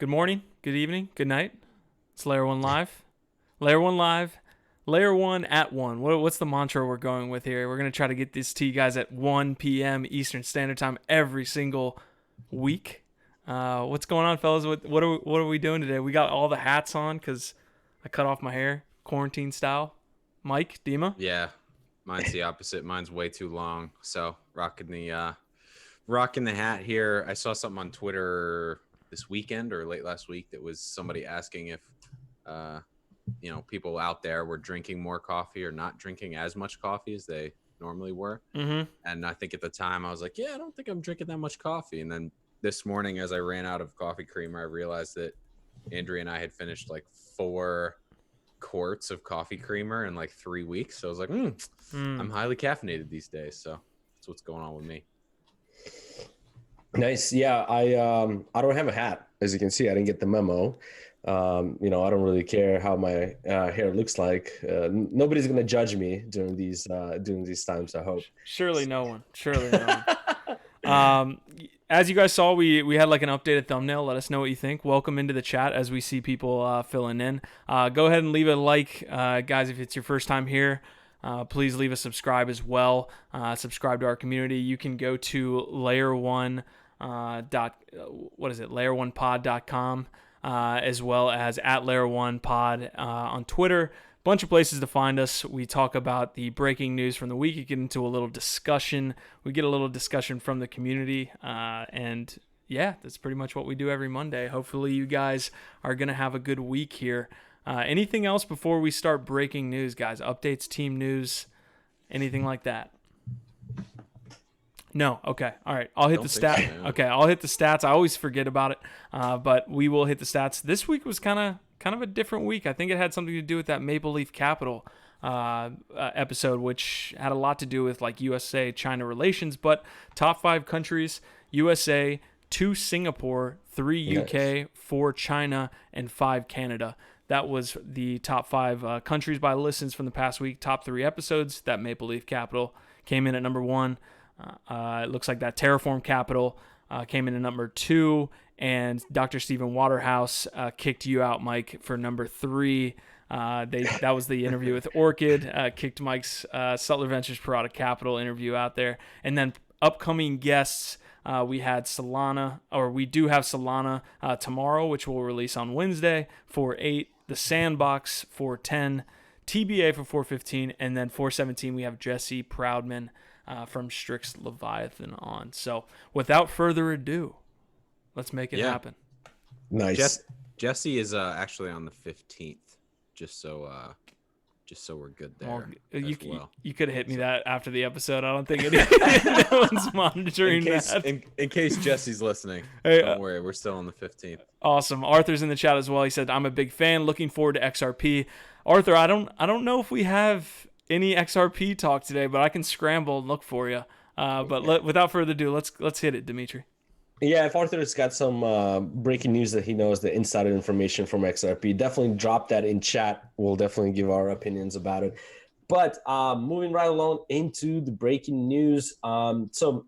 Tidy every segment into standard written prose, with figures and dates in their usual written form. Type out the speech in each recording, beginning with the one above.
Good morning, good evening, good night. It's Layer1Live. Layer1Live, Layer1 at 1. What's the mantra we're going with here? We're going to try to get this to you guys at 1 p.m. Eastern Standard Time every single week. What's going on, fellas? What are we doing today? We got all the hats on because I cut off my hair, quarantine style. Mike, Dima? Yeah, mine's the opposite. Mine's way too long. So rocking the hat here. I saw something on Twitter this weekend or late last week that was somebody asking if people out there were drinking more coffee or not drinking as much coffee as they normally were. Mm-hmm. And I think at the time I was like, yeah, I don't think I'm drinking that much coffee. And then this morning, as I ran out of coffee creamer, I realized that Andrea and I had finished like 4 quarts of coffee creamer in like 3 weeks. So I was like, I'm highly caffeinated these days. So that's what's going on with me. Nice. Yeah, I don't have a hat. As you can see, I didn't get the memo. I don't really care how my hair looks like. Nobody's gonna judge me during these times, I hope. Surely no one. As you guys saw, we had like an updated thumbnail. Let us know what you think. Welcome into the chat as we see people filling in. Go ahead and leave a like, guys, if it's your first time here. Please leave a subscribe as well. Subscribe to our community. You can go to layer1pod.com as well as at layer1pod on Twitter. Bunch of places to find us. We talk about the breaking news from the week. You get into a little discussion. We get a little discussion from the community. And yeah, that's pretty much what we do every Monday. Hopefully you guys are going to have a good week here. Anything else before we start breaking news, guys? Updates, team news, anything like that? No. Okay. All right. I'll hit the stat. So, okay. I'll hit the stats. I always forget about it. But we will hit the stats. This week was kind of a different week. I think it had something to do with that Maple Leaf Capital episode, which had a lot to do with like USA-China relations. But top 5 countries: USA, 2 Singapore, 3 UK, 4 China, and 5 Canada. That was the top 5 countries by listens from the past week. Top 3 episodes. That Maple Leaf Capital came in at number 1. It looks like that Terraform Capital came in at number 2. And Dr. Stephen Waterhouse kicked you out, Mike, for number 3. That was the interview with Orchid. Kicked Mike's Sutler Ventures Parada Capital interview out there. And then upcoming guests, we had Solana, or we do have Solana tomorrow, which we'll release on Wednesday for 8. The Sandbox for 10. TBA for 415. And then 417, we have Jesse Proudman from Strix Leviathan on. So without further ado, let's make it happen. Nice. Jesse is actually on the 15th, just so we're good there. You could have hit me that after the episode. I don't think anyone's monitoring that. In case Jesse's listening, don't worry, we're still on the 15th. Awesome. Arthur's in the chat as well. He said, "I'm a big fan. Looking forward to XRP." Arthur, I don't know if we have any XRP talk today, but I can scramble and look for you. Without further ado, let's hit it, Dimitri. Yeah, if Arthur's got some breaking news that he knows, the insider information from XRP, definitely drop that in chat. We'll definitely give our opinions about it. But moving right along into the breaking news. So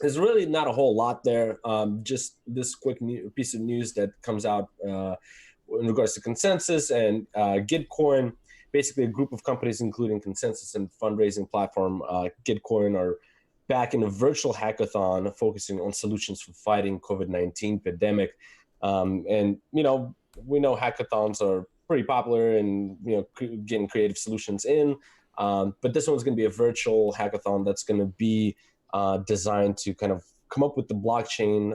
there's really not a whole lot there. Just this quick piece of news that comes out in regards to Consensys and Gitcoin. Basically, a group of companies, including Consensys and fundraising platform Gitcoin, are back in a virtual hackathon focusing on solutions for fighting COVID-19 pandemic. And, we know hackathons are pretty popular and, getting creative solutions in. But this one's going to be a virtual hackathon that's going to be designed to kind of come up with the blockchain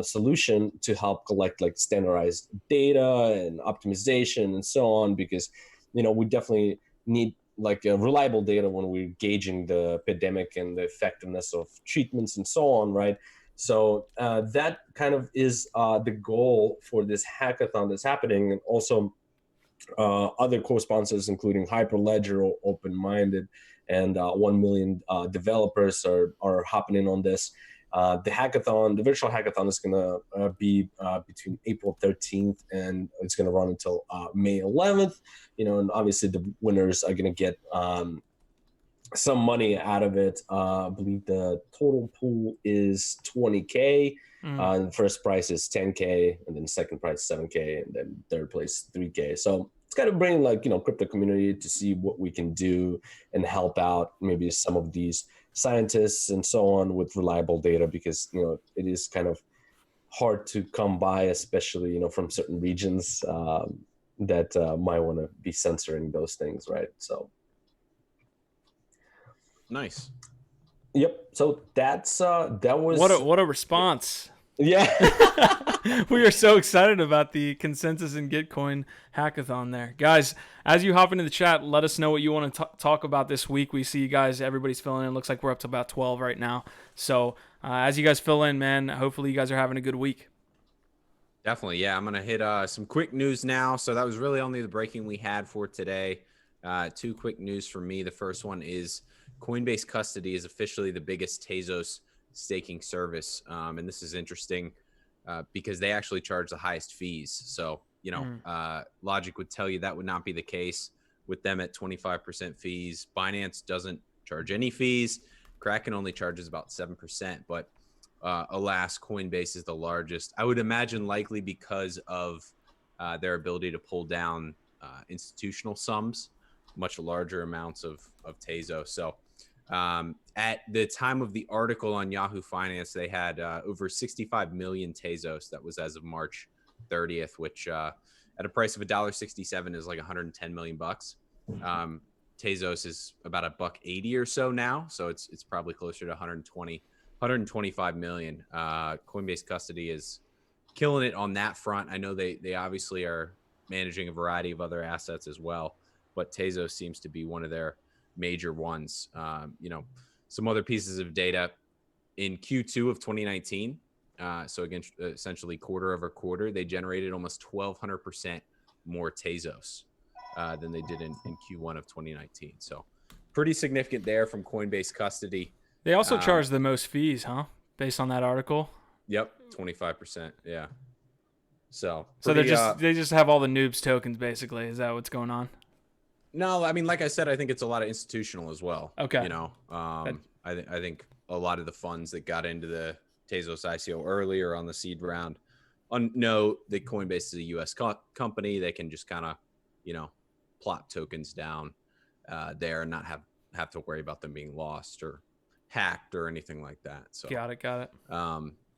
solution to help collect like standardized data and optimization and so on, because, we definitely need like reliable data when we're gauging the pandemic and the effectiveness of treatments and so on, right? So that kind of is the goal for this hackathon that's happening. And also other co-sponsors, including Hyperledger or Open Minded, and 1 million developers are hopping in on this. The virtual hackathon is going to be between April 13th and it's going to run until May 11th. And obviously the winners are going to get some money out of it. I believe the total pool is $20K. And first prize is 10K, and then second prize 7K, and then third place 3K. So it's kind of bringing like, crypto community to see what we can do and help out maybe some of these scientists and so on with reliable data, because, it is kind of hard to come by, especially, from certain regions that might want to be censoring those things, right? So. Nice. Yep. So that was what a response. Yeah. We are so excited about the Consensys and Gitcoin hackathon there. Guys, as you hop into the chat, let us know what you want to talk about this week. We see you guys, everybody's filling in. Looks like we're up to about 12 right now. So as you guys fill in, man, hopefully you guys are having a good week. Definitely. Yeah, I'm going to hit some quick news now. So that was really only the breaking we had for today. Two quick news for me. The first one is Coinbase Custody is officially the biggest Tezos staking service. And this is interesting because they actually charge the highest fees. So, logic would tell you that would not be the case with them at 25% fees. Binance doesn't charge any fees. Kraken only charges about 7%. But alas, Coinbase is the largest. I would imagine likely because of their ability to pull down institutional sums, much larger amounts of Tezos. So at the time of the article on Yahoo Finance, they had over 65 million Tezos. That was as of March 30th, which at a price of $1.67 is like 110 million bucks. Tezos is about $1.80 or so now, so it's probably closer to 125 million. Coinbase Custody is killing it on that front. I know they obviously are managing a variety of other assets as well, but Tezos seems to be one of their major ones. Some other pieces of data in Q2 of 2019. So again, essentially quarter over quarter, they generated almost 1,200% more Tezos than they did in Q1 of 2019. So pretty significant there from Coinbase Custody. They also charge the most fees, huh? Based on that article. Yep, 25%. Yeah. So they just have all the noobs tokens basically. Is that what's going on? No, I mean, like I said, I think it's a lot of institutional as well. Okay. I think a lot of the funds that got into the Tezos ICO earlier on the seed round know that Coinbase is a U.S. company. They can just kind of, plop tokens down there and not have to worry about them being lost or hacked or anything like that. So got it.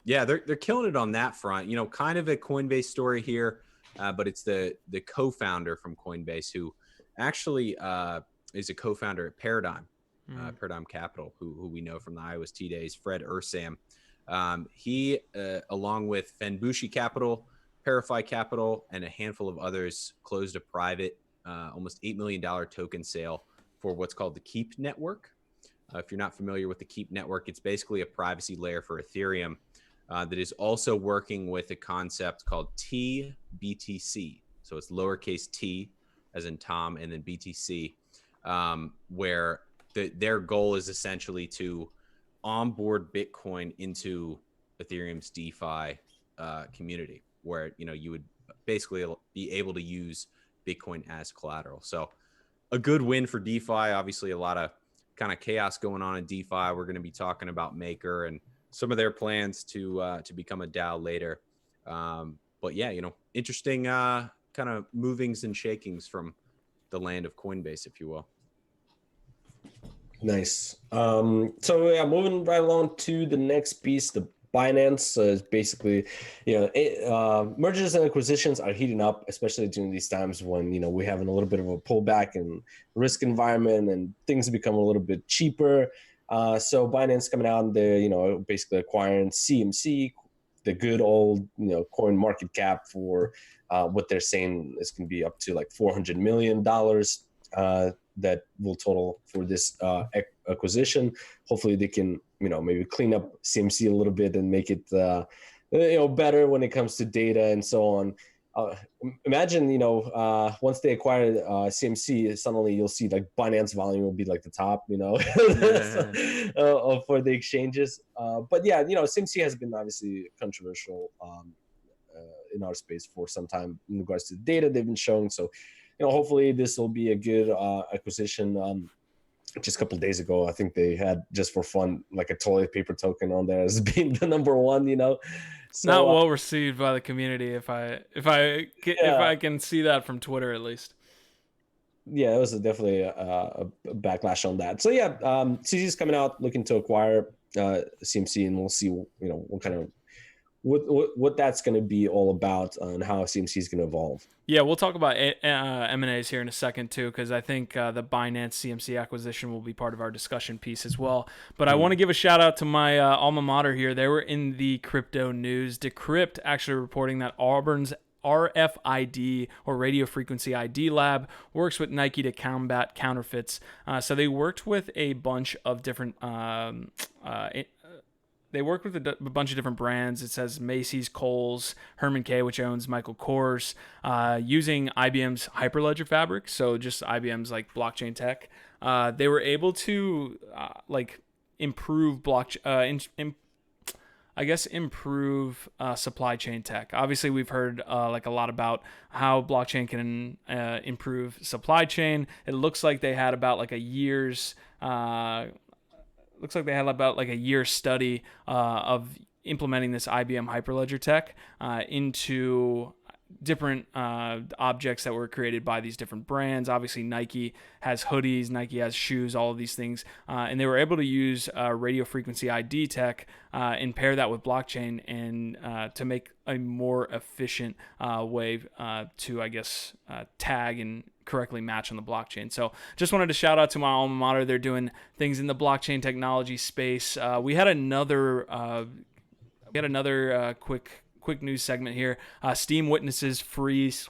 Yeah, they're killing it on that front. Kind of a Coinbase story here, but it's the co-founder from Coinbase who actually is a co-founder at Paradigm Capital, who we know from the IOST days, Fred Ursam. He, along with Fenbushi Capital, Parify Capital, and a handful of others, closed a private, almost $8 million token sale for what's called the Keep Network. If you're not familiar with the Keep Network, it's basically a privacy layer for Ethereum that is also working with a concept called TBTC. So it's lowercase t as in Tom, and then BTC, where their goal is essentially to onboard Bitcoin into Ethereum's DeFi community, where you would basically be able to use Bitcoin as collateral. So a good win for DeFi. Obviously, a lot of kind of chaos going on in DeFi. We're going to be talking about Maker and some of their plans to become a DAO later. But yeah, interesting kind of movings and shakings from the land of Coinbase, if you will. Nice. So yeah, moving right along to the next piece, the Binance is basically, mergers and acquisitions are heating up, especially during these times when, we're having a little bit of a pullback in risk environment and things become a little bit cheaper. So Binance coming out and they're, basically acquiring CMC, the good old, CoinMarketCap for what they're saying is going to be up to like $400 million that will total for this acquisition. Hopefully they can, maybe clean up CMC a little bit and make it, better when it comes to data and so on. Imagine, once they acquire CMC, suddenly you'll see like Binance volume will be like the top, for the exchanges. But yeah, CMC has been obviously controversial in our space for some time in regards to the data they've been showing. So, hopefully this will be a good acquisition. just a couple of days ago, I think they had, just for fun, like a toilet paper token on there as being the number one, So, Not well received by the community, if I can see that from Twitter at least. Yeah, it was definitely a backlash on that. So yeah, CZ is coming out looking to acquire CMC, and we'll see, what kind of what that's going to be all about and how CMC is going to evolve. Yeah, we'll talk about M&As here in a second too, because I think the Binance CMC acquisition will be part of our discussion piece as well. But I want to give a shout out to my alma mater here. They were in the crypto news. Decrypt actually reporting that Auburn's RFID, or radio frequency ID lab, works with Nike to combat counterfeits. So they worked with a bunch of different they worked with a bunch of different brands. It says Macy's, Kohl's, Herman K, which owns Michael Kors, using IBM's Hyperledger fabric. So just IBM's like blockchain tech. They were able to improve improve supply chain tech. Obviously, we've heard a lot about how blockchain can improve supply chain. It looks like they had about like a year's study of implementing this IBM Hyperledger tech into different objects that were created by these different brands. Obviously, Nike has hoodies, Nike has shoes, all of these things. And they were able to use radio frequency ID tech and pair that with blockchain and to make a more efficient way to, tag and correctly match on the blockchain. So just wanted to shout out to my alma mater. They're doing things in the blockchain technology space. We had another quick news segment here. Steem witnesses freeze.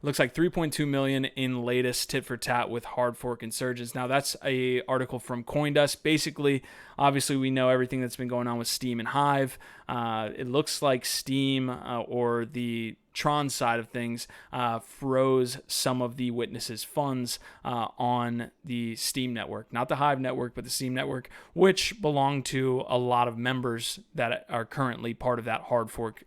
Looks like 3.2 million in latest tit-for-tat with hard fork Insurgents. Now that's a article from CoinDesk. Basically, obviously we know everything that's been going on with Steem and Hive. It looks like Steem or the Tron side of things froze some of the witnesses' funds on the Steem network, not the Hive network, but the Steem network, which belong to a lot of members that are currently part of that hard fork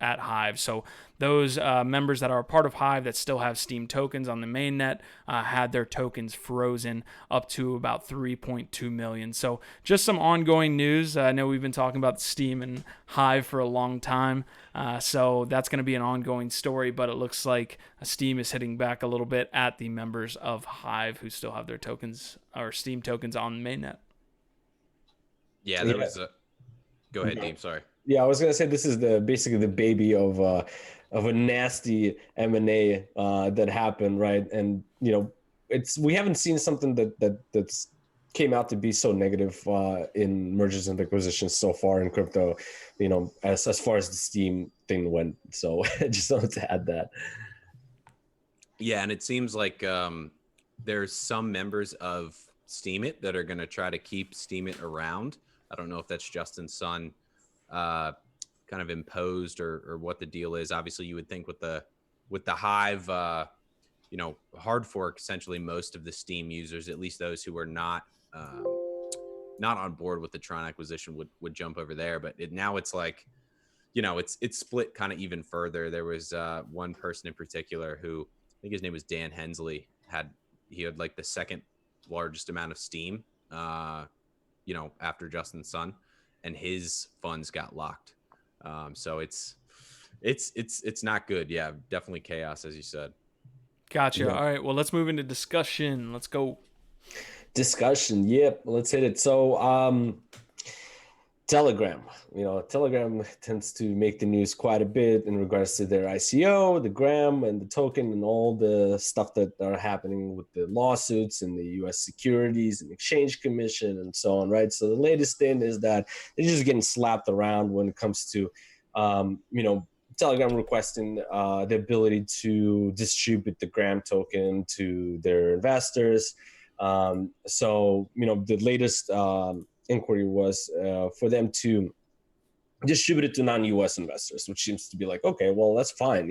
at Hive. So those members that are a part of Hive that still have Steem tokens on the mainnet had their tokens frozen up to about 3.2 million. So just some ongoing news. I know we've been talking about Steem and Hive for a long time. So that's going to be an ongoing story, but it looks like Steem is hitting back a little bit at the members of Hive who still have their tokens or Steem tokens on the mainnet. Yeah, there was a... Go ahead, Deem. Sorry. Yeah, I was gonna say this is basically the baby of a nasty M&A that happened, right? And we haven't seen something that's came out to be so negative in mergers and acquisitions so far in crypto, as far as the Steem thing went. So I just wanted to add that. Yeah, and it seems like there's some members of Steemit that are going to try to keep Steemit around. I don't know if that's Justin Sun kind of imposed or what the deal is. Obviously, you would think with the Hive, hard fork, essentially most of the Steem users, at least those who are not on board with the Tron acquisition, would jump over there. But now it's like, it's split kind of even further. There was one person in particular who, I think his name was Dan Hensley, he had like the second largest amount of Steem, after Justin Sun, and his funds got locked. So it's not good. Yeah, definitely chaos, as you said. Gotcha. Yeah. All right. Well, let's move into discussion. Let's go. Discussion. Yep. Let's hit it. So, Telegram. Telegram tends to make the news quite a bit in regards to their ICO, the gram, and the token, and all the stuff that are happening with the lawsuits and the U.S. Securities and Exchange Commission and so on, right? So the latest thing is that they're just getting slapped around when it comes to, Telegram requesting the ability to distribute the gram token to their investors. So the latest inquiry was for them to distribute it to non-US investors, which seems to be like, okay, well, that's fine.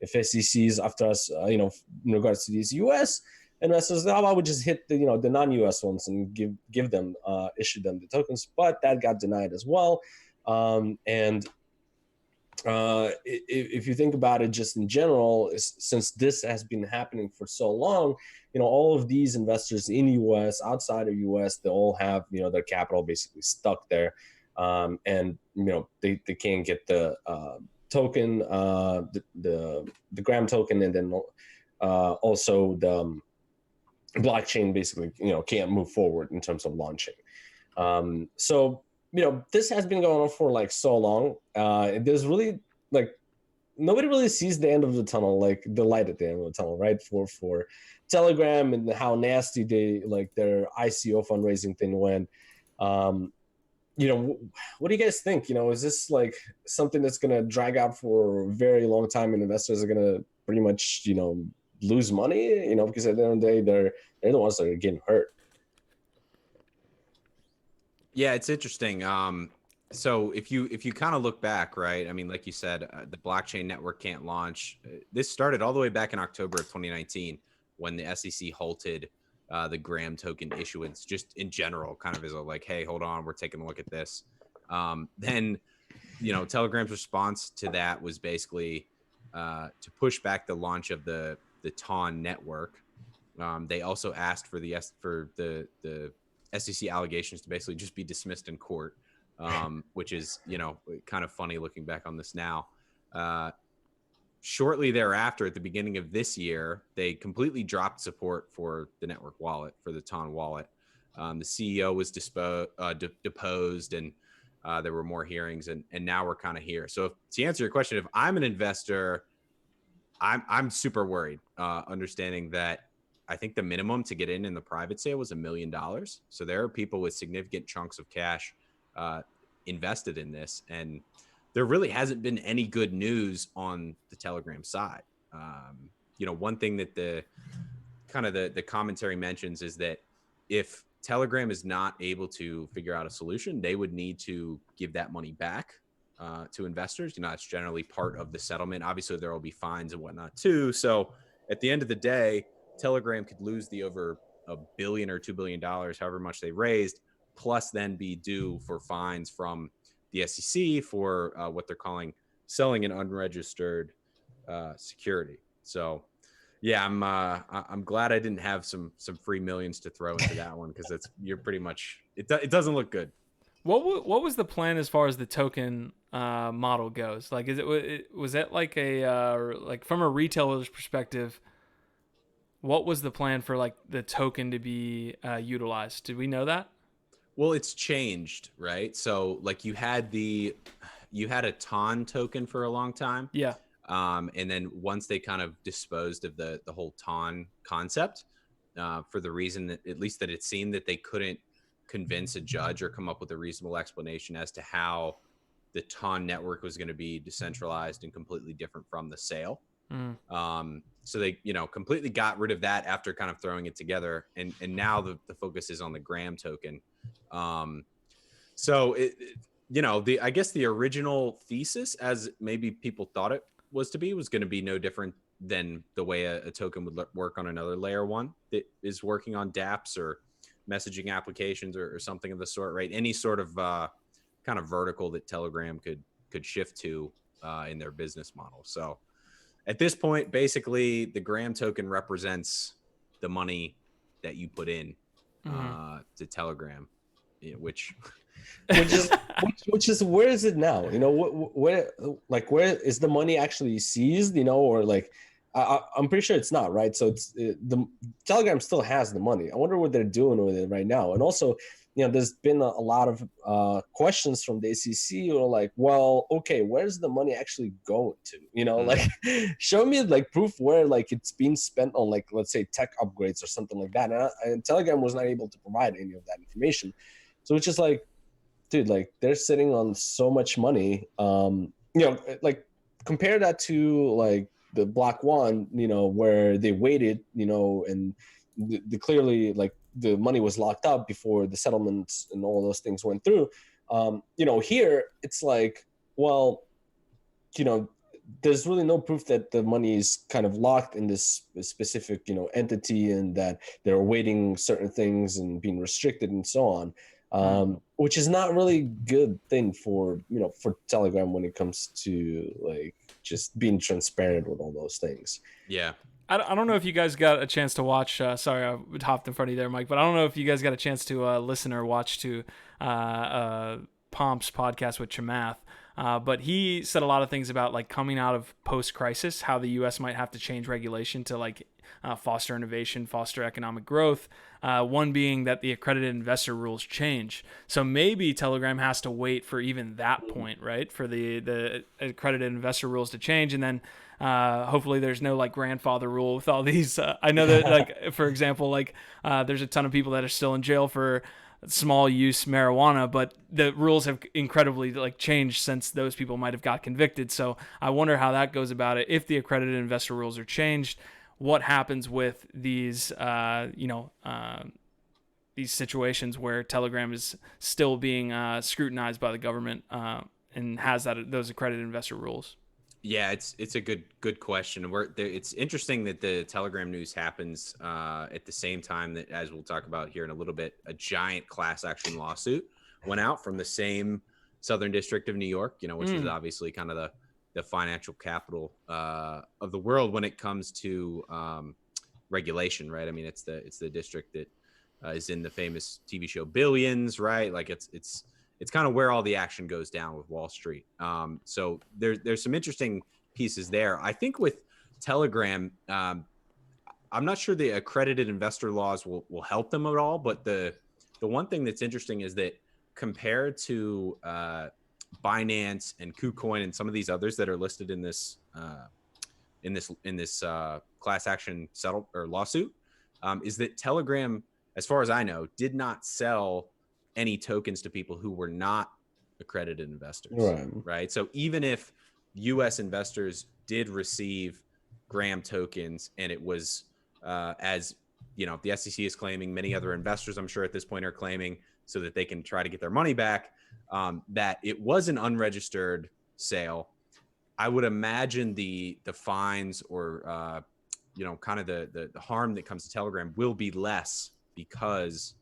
If SEC is after us, in regards to these US investors, how about we just hit the non-US ones and give them, issue them the tokens? But that got denied as well. And if you think about it just in general, since this has been happening for so long, all of these investors in US, outside of US, they all have, their capital basically stuck there. And, they can't get the token, the Gram token, and then also the blockchain basically, can't move forward in terms of launching. So, this has been going on for like so long. There's really like nobody really sees the end of the tunnel, like the light at the end of the tunnel, right? For Telegram and how nasty their ICO fundraising thing went. What do you guys think? Is this like something that's gonna drag out for a very long time, and investors are gonna pretty much lose money? Because at the end of the day, they're the ones that are getting hurt. Yeah, it's interesting. So if you kind of look back, right? I mean, like you said, the blockchain network can't launch. This started all the way back in October of 2019 when the SEC halted the Gram token issuance, just in general, kind of as a like, hey, hold on, we're taking a look at this. Then, Telegram's response to that was basically to push back the launch of the TON network. They also asked for the SEC allegations to basically just be dismissed in court, which is, kind of funny looking back on this now. Shortly thereafter, at the beginning of this year, they completely dropped support for the network wallet, for the TON wallet. The CEO was deposed, and there were more hearings, and now we're kind of here. So to answer your question, if I'm an investor, I'm super worried, understanding that I think the minimum to get in the private sale was $1 million. So there are people with significant chunks of cash invested in this, and there really hasn't been any good news on the Telegram side. One thing that the commentary mentions is that if Telegram is not able to figure out a solution, they would need to give that money back to investors. It's generally part of the settlement. Obviously, there will be fines and whatnot too. So at the end of the day, Telegram could lose the over $1 billion or $2 billion, however much they raised, plus then be due for fines from the SEC for what they're calling selling an unregistered security. So, yeah, I'm glad I didn't have some free millions to throw into that one, because you're pretty much it doesn't look good. What was the plan as far as the token model goes? Like, was that like like from a retailer's perspective? What was the plan for like the token to be utilized? Did we know that? Well, it's changed, right? So like you had a TON token for a long time. Yeah. And then once they kind of disposed of the whole TON concept, for the reason that at least that it seemed that they couldn't convince a judge or come up with a reasonable explanation as to how the TON network was going to be decentralized and completely different from the sale. So they, completely got rid of that after kind of throwing it together. And now the focus is on the Gram token. So I guess the original thesis, as maybe people thought it was going to be no different than the way a token would work on another layer one that is working on dApps or messaging applications or something of the sort, right? Any sort of kind of vertical that Telegram could shift to in their business model. So at this point, basically, the Gram token represents the money that you put in to Telegram, which is where is it now? Where is the money actually seized? Or like I'm pretty sure it's not, right? So it's the Telegram still has the money. I wonder what they're doing with it right now. And also, there's been a lot of questions from the SEC who are like, well, okay, where's the money actually going to? Like, show me like proof where like it's being spent on, like, let's say tech upgrades or something like that. And Telegram was not able to provide any of that information. So it's just like, dude, like they're sitting on so much money. Like compare that to like the Block One, where they waited, and the clearly like the money was locked up before the settlements and all those things went through. Here it's like, well, there's really no proof that the money is kind of locked in this specific, entity, and that they're awaiting certain things and being restricted and so on. which is not really good thing for for Telegram when it comes to like just being transparent with all those things. Yeah. I don't know if you guys got a chance to watch. Sorry, I hopped in front of you there, Mike. But I don't know if you guys got a chance to listen or watch to Pomp's podcast with Chamath. But he said a lot of things about like coming out of post-crisis, how the U.S. might have to change regulation to like foster innovation, foster economic growth. One being that the accredited investor rules change. So maybe Telegram has to wait for even that point, right? For the accredited investor rules to change, and then hopefully there's no like grandfather rule with all these. I know that like for example, like there's a ton of people that are still in jail for small use marijuana, but the rules have incredibly like changed since those people might have got convicted. So I wonder how that goes about it. If the accredited investor rules are changed, what happens with these, these situations where Telegram is still being scrutinized by the government and has those accredited investor rules? Yeah, it's a good question. It's interesting that the Telegram news happens at the same time that, as we'll talk about here in a little bit, a giant class action lawsuit went out from the same Southern District of New York, which is obviously kind of the financial capital of the world when it comes to regulation, right? I mean, it's the district that is in the famous TV show Billions, right? Like it's kind of where all the action goes down with Wall Street. So there's some interesting pieces there. I think with Telegram, I'm not sure the accredited investor laws will help them at all. But the one thing that's interesting is that compared to Binance and KuCoin and some of these others that are listed in this class action lawsuit, is that Telegram, as far as I know, did not sell any tokens to people who were not accredited investors, right? So even if U.S. investors did receive Gram tokens, and it was as the SEC is claiming, many other investors I'm sure at this point are claiming, so that they can try to get their money back, that it was an unregistered sale, I would imagine the fines or kind of the harm that comes to Telegram will be less because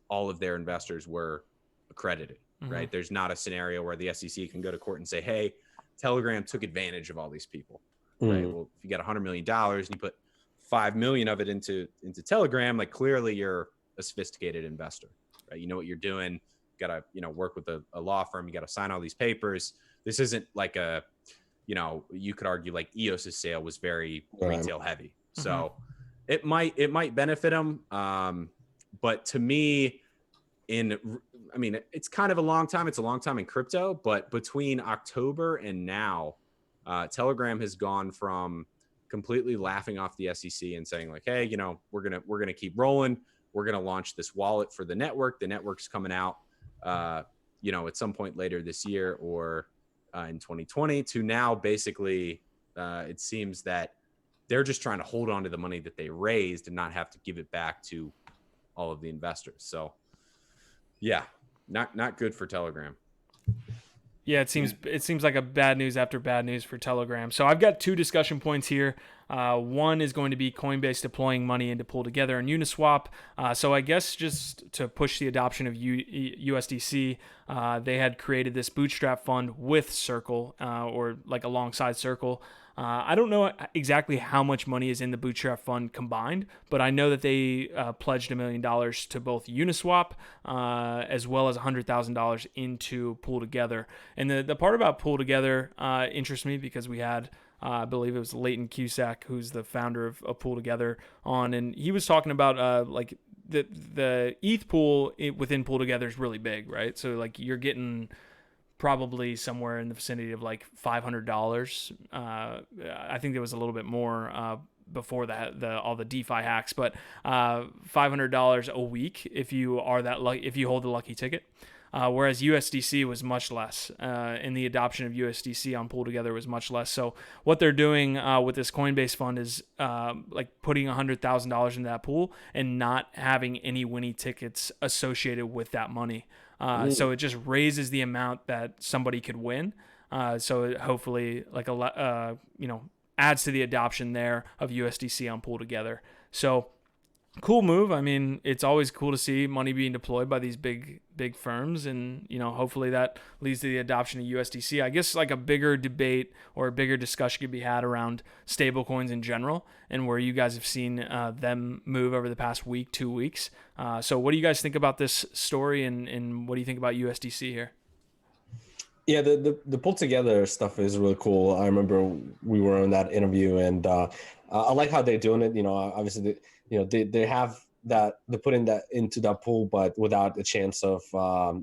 all of their investors were accredited, right? There's not a scenario where the SEC can go to court and say, hey, Telegram took advantage of all these people, right? Well, if you got $100 million and you put 5 million of it into Telegram, like clearly you're a sophisticated investor, right? You know what you're doing. You got to, work with a law firm. You got to sign all these papers. This isn't like you could argue like EOS's sale was very retail heavy. So it might benefit them. But to me, it's kind of a long time. It's a long time in crypto, but between October and now, Telegram has gone from completely laughing off the SEC and saying like, hey, we're gonna keep rolling. We're gonna launch this wallet for the network. The network's coming out, at some point later this year or in 2020. To now, basically, it seems that they're just trying to hold on to the money that they raised and not have to give it back to all of the investors. So yeah, not good for Telegram. Yeah, it seems like a bad news after bad news for Telegram. So I've got two discussion points here. One is going to be Coinbase deploying money into PoolTogether and Uniswap. So I guess just to push the adoption of USDC, they had created this bootstrap fund with Circle, or like alongside Circle. I don't know exactly how much money is in the bootstrap fund combined, but I know that they pledged $1 million to both Uniswap as well as $100,000 into PoolTogether. And the part about PoolTogether interests me because we had, I believe it was Leighton Cusack, who's the founder of PoolTogether, on, and he was talking about like the ETH pool within PoolTogether is really big, right? So like you're getting probably somewhere in the vicinity of like $500. I think there was a little bit more before that, all the DeFi hacks, but $500 a week if you are if you hold the lucky ticket. Whereas USDC was much less, and the adoption of USDC on PoolTogether was much less. So what they're doing with this Coinbase fund is like putting $100,000 in that pool and not having any winning tickets associated with that money. So it just raises the amount that somebody could win. So it hopefully like adds to the adoption there of USDC on PoolTogether. So Cool move. I mean, it's always cool to see money being deployed by these big firms, and hopefully that leads to the adoption of USDC. I guess like a bigger debate or a bigger discussion could be had around stablecoins in general, and where you guys have seen them move over the past week, 2 weeks. So what do you guys think about this story, and what do you think about USDC here? Yeah, the PoolTogether stuff is really cool. I remember we were on that interview, and I like how they're doing it. Obviously, they have that, they're putting that into that pool, but without a chance of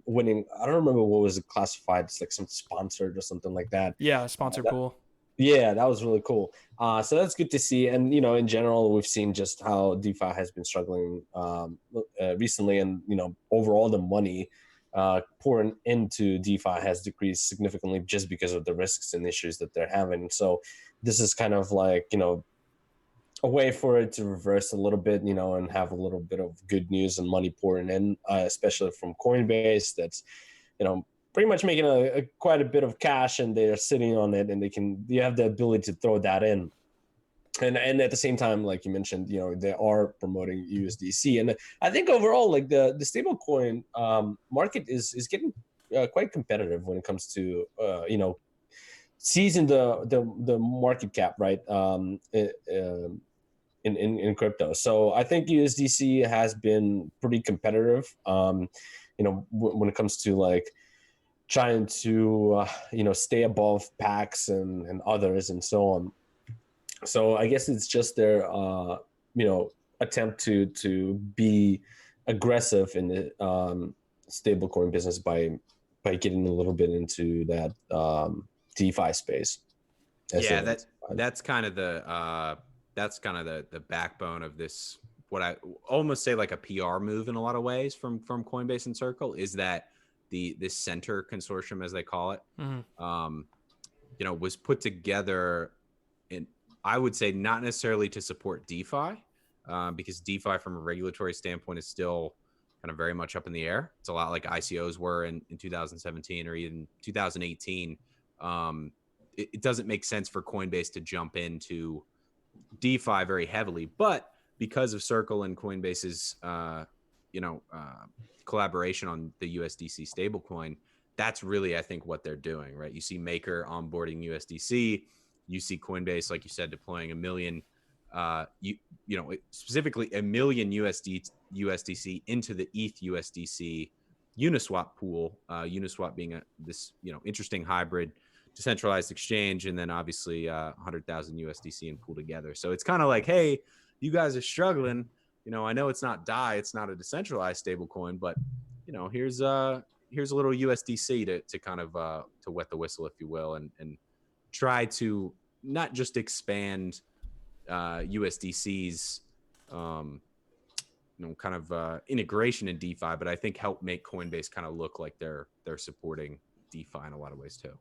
winning. I don't remember what was it classified. It's like some sponsored or something like that. Yeah, sponsored pool. Yeah, that was really cool. So that's good to see. And, in general, we've seen just how DeFi has been struggling recently. And, overall, the money pouring into DeFi has decreased significantly just because of the risks and issues that they're having. So this is kind of like, a way for it to reverse a little bit, and have a little bit of good news and money pouring in, especially from Coinbase. That's, pretty much making quite a bit of cash, and they're sitting on it, and you have the ability to throw that in. And at the same time, like you mentioned, they are promoting USDC, and I think overall, like the stablecoin market is getting quite competitive when it comes to seizing the market cap, right? In crypto. So I think USDC has been pretty competitive, when it comes to like trying to, stay above PAX and others and so on. So I guess it's just their, attempt to be aggressive in the stablecoin business by getting a little bit into that DeFi space. Yeah, that's kind of the backbone of this. What I almost say like a PR move in a lot of ways from Coinbase and Circle is that this center consortium, as they call it, was put together in, I would say, not necessarily to support DeFi, because DeFi from a regulatory standpoint is still kind of very much up in the air. It's a lot like ICOs were in 2017 or even 2018. It doesn't make sense for Coinbase to jump into DeFi very heavily, but because of Circle and Coinbase's collaboration on the USDC stablecoin, that's really, I think, what they're doing, right? You see Maker onboarding USDC, you see Coinbase, like you said, deploying 1 million, specifically 1 million USDC into the ETH USDC Uniswap pool. Uniswap being this interesting hybrid decentralized exchange, and then obviously 100,000 USDC in PoolTogether. So it's kind of like, hey, you guys are struggling. I know it's not DAI, it's not a decentralized stablecoin, but here's a little USDC to kind of to wet the whistle, if you will, and try to not just expand USDC's integration in DeFi, but I think help make Coinbase kind of look like they're supporting DeFi in a lot of ways too.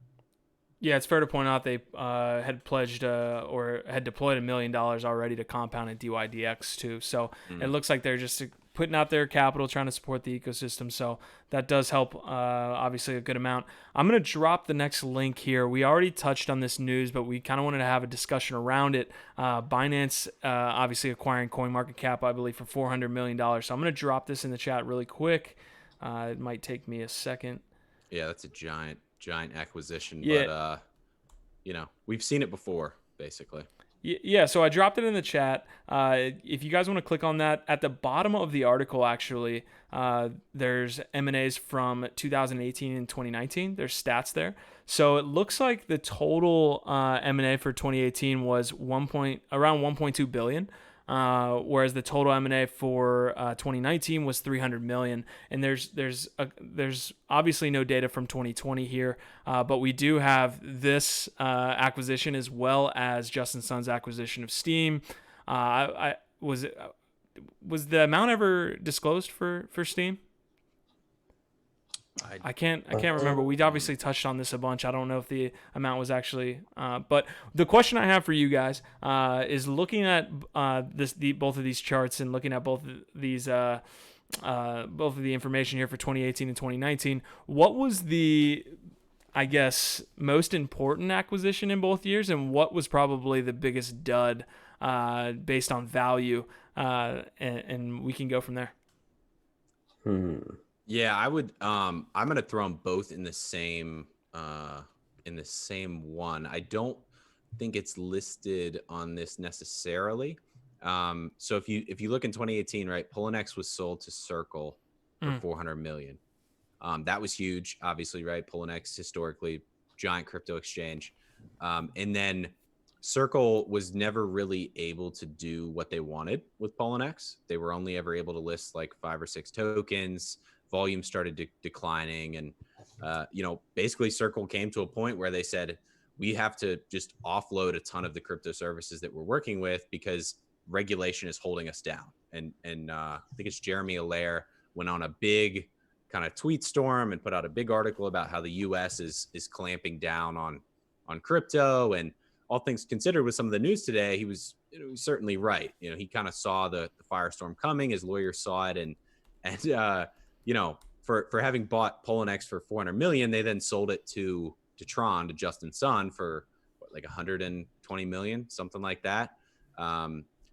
Yeah, it's fair to point out they had pledged or had deployed $1 million already to Compound and DYDX too. So it looks like they're just putting out their capital, trying to support the ecosystem. So that does help, obviously, a good amount. I'm going to drop the next link here. We already touched on this news, but we kind of wanted to have a discussion around it. Binance, obviously, acquiring CoinMarketCap, I believe, for $400 million. So I'm going to drop this in the chat really quick. It might take me a second. Yeah, that's a giant acquisition, yeah. But we've seen it before, basically. Yeah, so I dropped it in the chat. If you guys want to click on that, at the bottom of the article, actually, there's M&As from 2018 and 2019. There's stats there. So it looks like the total M&A for 2018 was around 1.2 billion. Whereas the total M&A for 2019 was 300 million, and there's obviously no data from 2020 here, but we do have this acquisition as well as Justin Sun's acquisition of Steem. Was the amount ever disclosed for Steem? I can't remember. We obviously touched on this a bunch. I don't know if the amount was actually, but the question I have for you guys is looking at both of these charts and looking at both of the information here for 2018 and 2019. What was the, I guess, most important acquisition in both years, and what was probably the biggest dud based on value and we can go from there. Yeah, I would. I'm gonna throw them both in the same one. I don't think it's listed on this necessarily. So if you look in 2018, right, Poloniex was sold to Circle for 400 million. That was huge, obviously, right? Poloniex historically giant crypto exchange, and then Circle was never really able to do what they wanted with Poloniex. They were only ever able to list like 5 or 6 tokens. Volume started declining, and basically Circle came to a point where they said we have to just offload a ton of the crypto services that we're working with because regulation is holding us down. And I think it's Jeremy Allaire went on a big kind of tweet storm and put out a big article about how the U.S. is clamping down on crypto. And all things considered, with some of the news today, he was certainly right. He kind of saw the firestorm coming. His lawyers saw it, and for having bought Poloniex for 400 million, they then sold it to Tron, to Justin Sun, for like 120 million, something like that.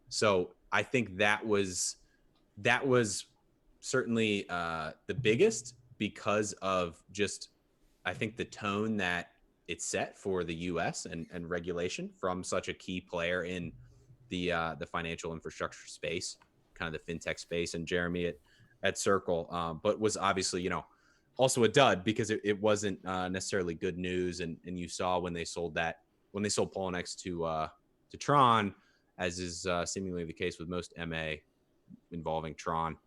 So I think that was certainly the biggest, because of just, I think, the tone that it set for the U.S. and regulation from such a key player in the financial infrastructure space, kind of the fintech space, and Jeremy at Circle, but was obviously, also a dud because it wasn't necessarily good news. And you saw when they sold Poloniex to Tron, as is seemingly the case with most MA involving Tron,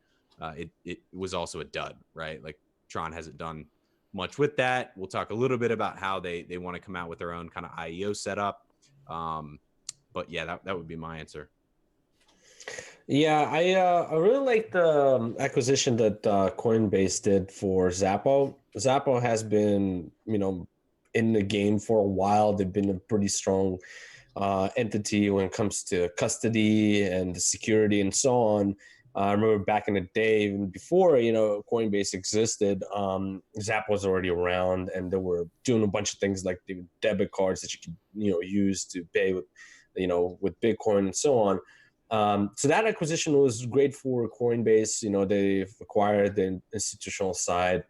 it was also a dud, right? Like, Tron hasn't done much with that. We'll talk a little bit about how they want to come out with their own kind of IEO setup. But yeah, that would be my answer. Yeah, I really like the acquisition that Coinbase did for Zappo. Zappo has been, in the game for a while. They've been a pretty strong entity when it comes to custody and the security and so on. I remember back in the day, even before Coinbase existed, Zappo was already around, and they were doing a bunch of things like the debit cards that you could use to pay with with Bitcoin and so on. So that acquisition was great for Coinbase. They've acquired the institutional side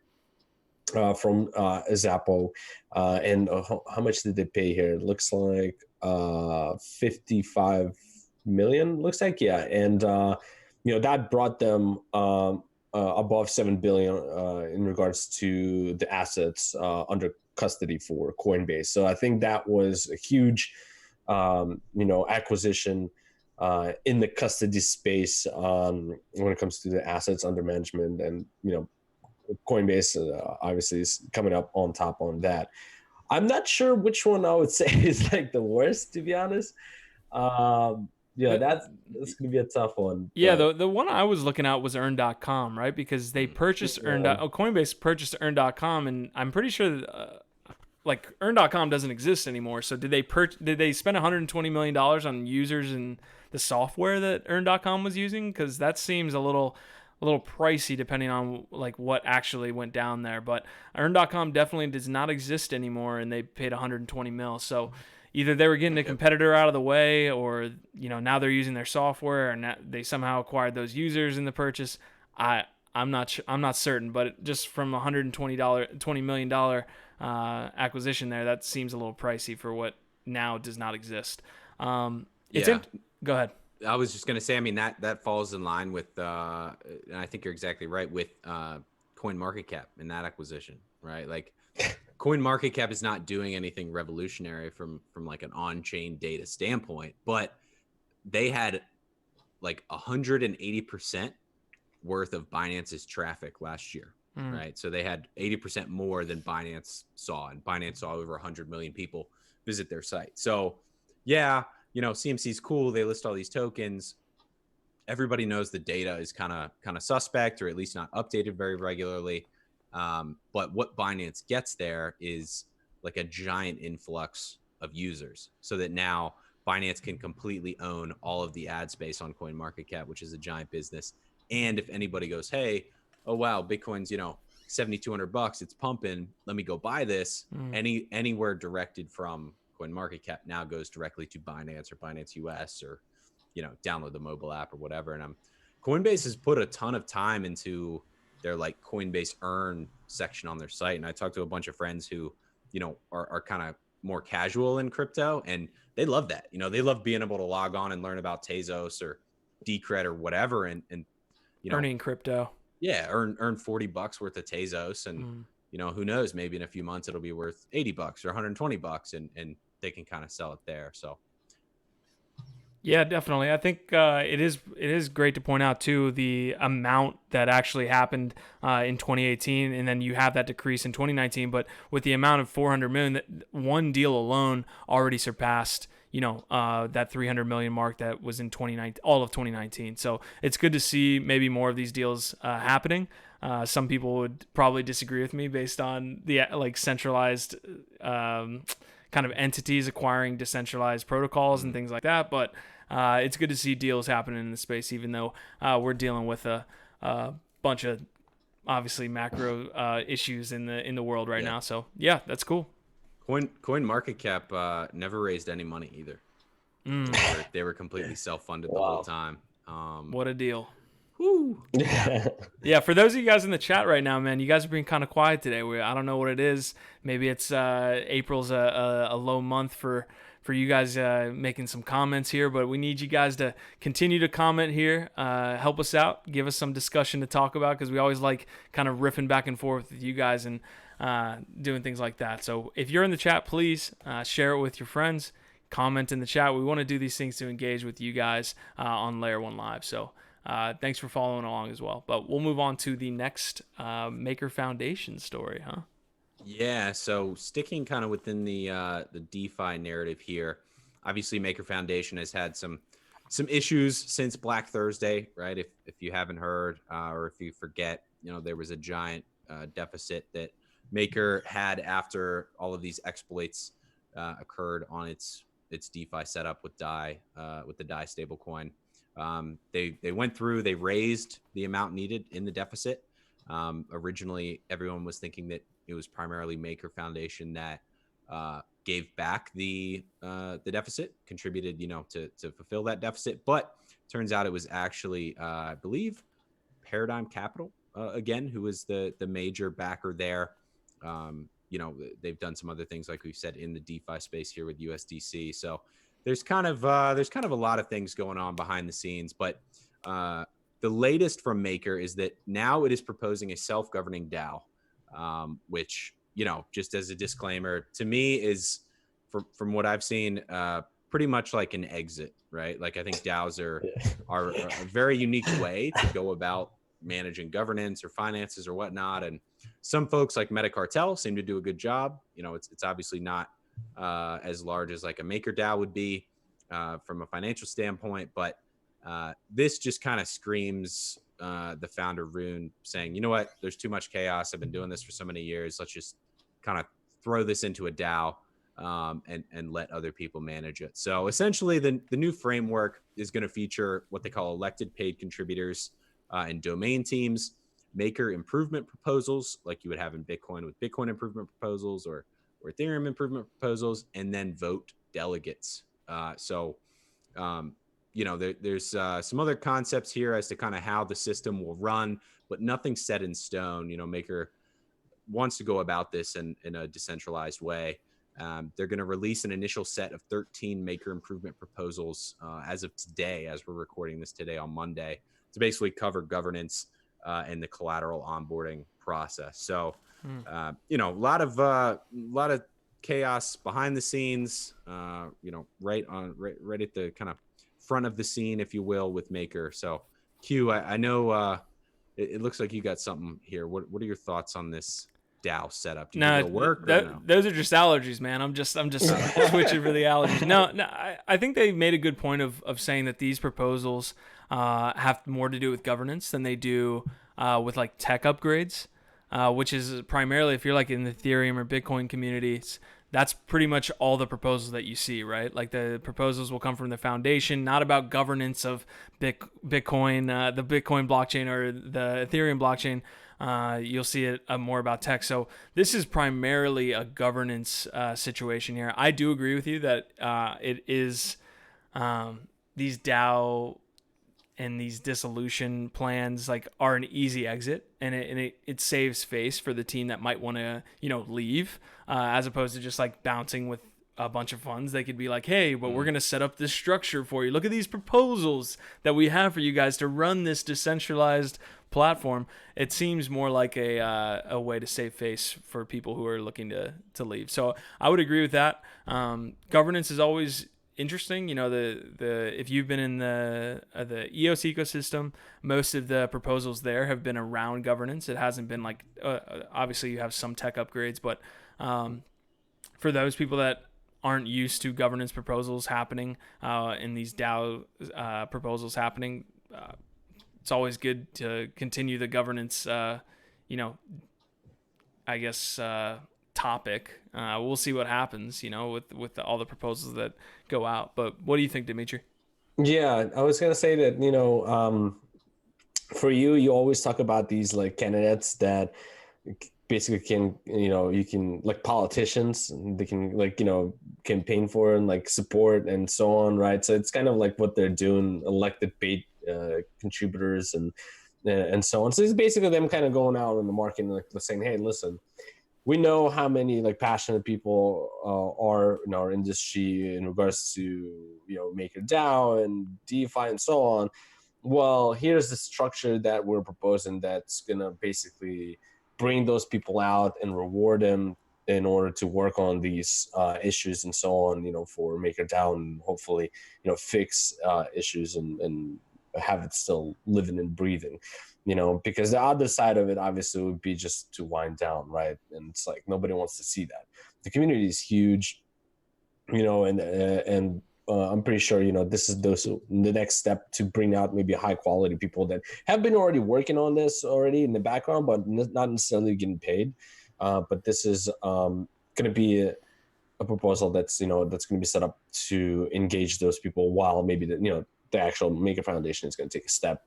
from Zappo, and how much did they pay here? It looks like 55 million. Looks like, yeah, and that brought them above 7 billion in regards to the assets under custody for Coinbase. So I think that was a huge acquisition in the custody space when it comes to the assets under management. And Coinbase obviously is coming up on top on that. I'm not sure which one I would say is like the worst, to be honest. That's gonna be a tough one. Yeah, the one I was looking at was Earn.com, right? Because they purchased Coinbase purchased Earn.com, and I'm pretty sure that, like, Earn.com doesn't exist anymore. So did they spend $120 million on users and the software that Earn.com was using? Because that seems a little pricey depending on like what actually went down there. But Earn.com definitely does not exist anymore, and they paid 120 mil. So either they were getting a competitor out of the way, or now they're using their software, and they somehow acquired those users in the purchase. I'm not certain, but just from $20 million acquisition there, that seems a little pricey for what now does not exist. Go ahead. I was just going to say, I mean, that falls in line with, and I think you're exactly right, with CoinMarketCap in that acquisition, right? Like, CoinMarketCap is not doing anything revolutionary from like an on-chain data standpoint, but they had like 180% worth of Binance's traffic last year, right? So they had 80% more than Binance saw, and Binance saw over 100 million people visit their site. So yeah, CMC is cool. They list all these tokens. Everybody knows the data is kind of suspect, or at least not updated very regularly. But what Binance gets there is like a giant influx of users, so that now Binance can completely own all of the ad space on CoinMarketCap, which is a giant business. And if anybody goes, hey, oh wow, Bitcoin's $7,200, it's pumping, let me go buy this. Anywhere directed from CoinMarketCap now goes directly to Binance or Binance US or download the mobile app or whatever. And Coinbase has put a ton of time into their like Coinbase Earn section on their site. And I talked to a bunch of friends who, are kind of more casual in crypto, and they love that. They love being able to log on and learn about Tezos or Decred or whatever. And earning crypto. Yeah. Earn $40 worth of Tezos. And, who knows, maybe in a few months, it'll be worth $80 or $120 and they can kind of sell it there. So. Yeah, definitely. I think it is great to point out too the amount that actually happened in 2018, and then you have that decrease in 2019. But with the amount of 400 million, that one deal alone already surpassed that 300 million mark that was in 2019, all of 2019. So it's good to see maybe more of these deals happening. Some people would probably disagree with me based on the centralized kind of entities acquiring decentralized protocols and things like that, but it's good to see deals happening in the space, even though we're dealing with a bunch of obviously macro issues in the world right now. So yeah, that's cool. CoinMarketCap never raised any money either. They were completely self-funded the whole time. What a deal. Woo. Yeah, for those of you guys in the chat right now, man, you guys are being kind of quiet today. I don't know what it is. Maybe it's April's a low month for you guys making some comments here, but we need you guys to continue to comment here, help us out, give us some discussion to talk about, because we always like kind of riffing back and forth with you guys and doing things like that. So if you're in the chat, please share it with your friends, comment in the chat. We want to do these things to engage with you guys on Layer1Live. So thanks for following along as well. But we'll move on to the next Maker Foundation story, huh? Yeah, so sticking kind of within the DeFi narrative here, obviously Maker Foundation has had some issues since Black Thursday, right? If you haven't heard or if you forget, there was a giant deficit that Maker had after all of these exploits occurred on its DeFi setup with DAI, with the DAI stablecoin. They went through, they raised the amount needed in the deficit. Originally, everyone was thinking that it was primarily Maker Foundation that gave back the deficit, contributed, to fulfill that deficit. But turns out it was actually, I believe, Paradigm Capital again, who was the major backer there. They've done some other things, like we've said, in the DeFi space here with USDC. So there's kind of a lot of things going on behind the scenes. But the latest from Maker is that now it is proposing a self-governing DAO. Which, just as a disclaimer, to me is, from what I've seen, pretty much like an exit, right? Like, I think DAOs are a very unique way to go about managing governance or finances or whatnot. And some folks like Metacartel seem to do a good job. It's obviously not as large as like a MakerDAO would be from a financial standpoint, but this just kind of screams the founder Rune saying, you know what, there's too much chaos. I've been doing this for so many years. Let's just kind of throw this into a DAO and let other people manage it. So essentially the new framework is going to feature what they call elected paid contributors and domain teams, Maker improvement proposals, like you would have in Bitcoin with Bitcoin improvement proposals or Ethereum improvement proposals, and then vote delegates. There's some other concepts here as to kind of how the system will run, but nothing set in stone. Maker wants to go about this in a decentralized way. They're going to release an initial set of 13 Maker improvement proposals as of today, as we're recording this today on Monday, to basically cover governance and the collateral onboarding process. So, a lot of chaos behind the scenes, right at the kind of front of the scene, if you will, with Maker. So Q, I know it looks like you got something here. What are your thoughts on this DAO setup? Do you think it'll work? Those are just allergies, man. I'm just switching for the allergies. No, I think they made a good point of saying that these proposals have more to do with governance than they do with like tech upgrades, which is primarily, if you're like in the Ethereum or Bitcoin communities, that's pretty much all the proposals that you see, right? Like the proposals will come from the foundation, not about governance of Bitcoin, the Bitcoin blockchain or the Ethereum blockchain. You'll see it more about tech. So this is primarily a governance situation here. I do agree with you that it is these DAO and these dissolution plans like are an easy exit, and it saves face for the team that might want to, you know, leave, as opposed to just like bouncing with a bunch of funds. They could be like, hey, but we're going to set up this structure for you. Look at these proposals that we have for you guys to run this decentralized platform. It seems more like a way to save face for people who are looking to leave. So I would agree with that. Governance is always interesting. You know, the if you've been in the EOS ecosystem, most of the proposals there have been around governance. It hasn't been like obviously you have some tech upgrades, but for those people that aren't used to governance proposals happening in these DAO proposals happening, it's always good to continue the governance you know, I guess topic. We'll see what happens, you know, with all the proposals that go out. But what do you think, Dimitri? Yeah, I was gonna say that, you know, for you always talk about these like candidates that basically can, you know, you can like politicians, they can like, you know, campaign for and like support and so on, right? So it's kind of like what they're doing, elected paid contributors and so on. So it's basically them kind of going out in the market and like saying, hey, listen, we know how many like passionate people are in our industry in regards to, you know, MakerDAO and DeFi and so on. Well, here's the structure that we're proposing that's gonna basically bring those people out and reward them in order to work on these issues and so on, you know, for MakerDAO, and hopefully, you know, fix issues and have it still living and breathing, you know, because the other side of it obviously would be just to wind down, right? And it's like nobody wants to see that. The community is huge, you know, and I'm pretty sure, you know, this is the next step to bring out maybe high quality people that have been already working on this already in the background, but not necessarily getting paid. But this is going to be a proposal that's, you know, that's going to be set up to engage those people, while maybe the, you know, the actual Maker Foundation is going to take a step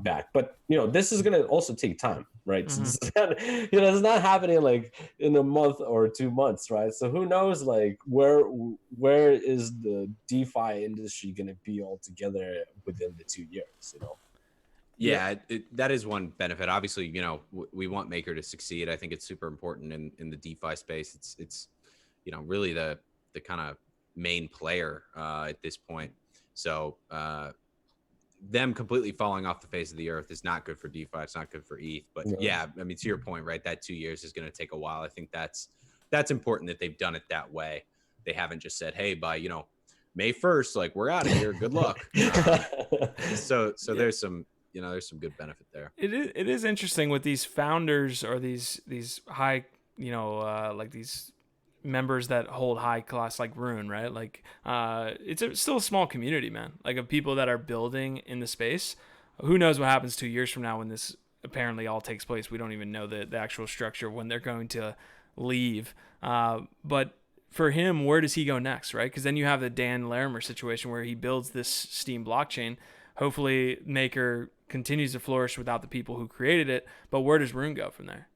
back. But, you know, this is going to also take time, right? Mm-hmm. So this is not, you know, it's not happening like in a month or 2 months, right? So who knows, like where is the DeFi industry going to be altogether within the 2 years, you know? Yeah, that is one benefit. Obviously, you know, we want Maker to succeed. I think it's super important in the DeFi space. It's you know, really the kind of main player at this point. So them completely falling off the face of the earth is not good for DeFi. It's not good for ETH. But yeah, I mean, to your point, right, that 2 years is going to take a while. I think that's important that they've done it that way. They haven't just said, hey, by, you know, May 1st, like, we're out of here. Good luck. So yeah. There's some, you know, there's some good benefit there. It is interesting with these founders or these high, you know, like these members that hold high class like Rune, right? Like it's still a small community, man, like of people that are building in the space. Who knows what happens 2 years from now when this apparently all takes place. We don't even know the actual structure when they're going to leave. But for him, where does he go next, right? Because then you have the Dan Larimer situation where he builds this Steem blockchain. Hopefully Maker continues to flourish without the people who created it, but where does Rune go from there?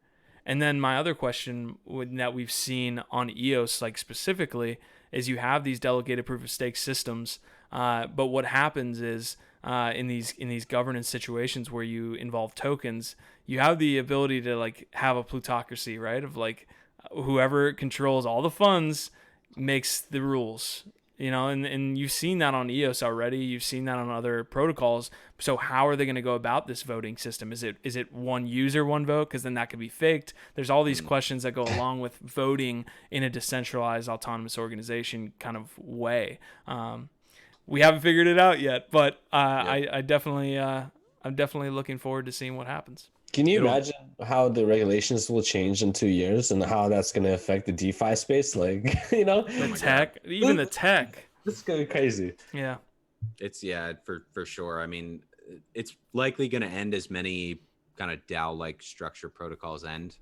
And then my other question that we've seen on EOS, like specifically, is you have these delegated proof of stake systems, but what happens is in these governance situations where you involve tokens, you have the ability to like have a plutocracy, right? Of like whoever controls all the funds makes the rules. You know, and you've seen that on EOS already. You've seen that on other protocols. So how are they going to go about this voting system? Is it one user, one vote? Because then that could be faked. There's all these questions that go along with voting in a decentralized autonomous organization kind of way. We haven't figured it out yet, but I definitely I'm definitely looking forward to seeing what happens. Can you imagine how the regulations will change in 2 years and how that's going to affect the DeFi space? Like, you know, the tech, even the tech. It's going to be crazy. Yeah. It's for sure. I mean, it's likely going to end as many kind of DAO-like structure protocols end.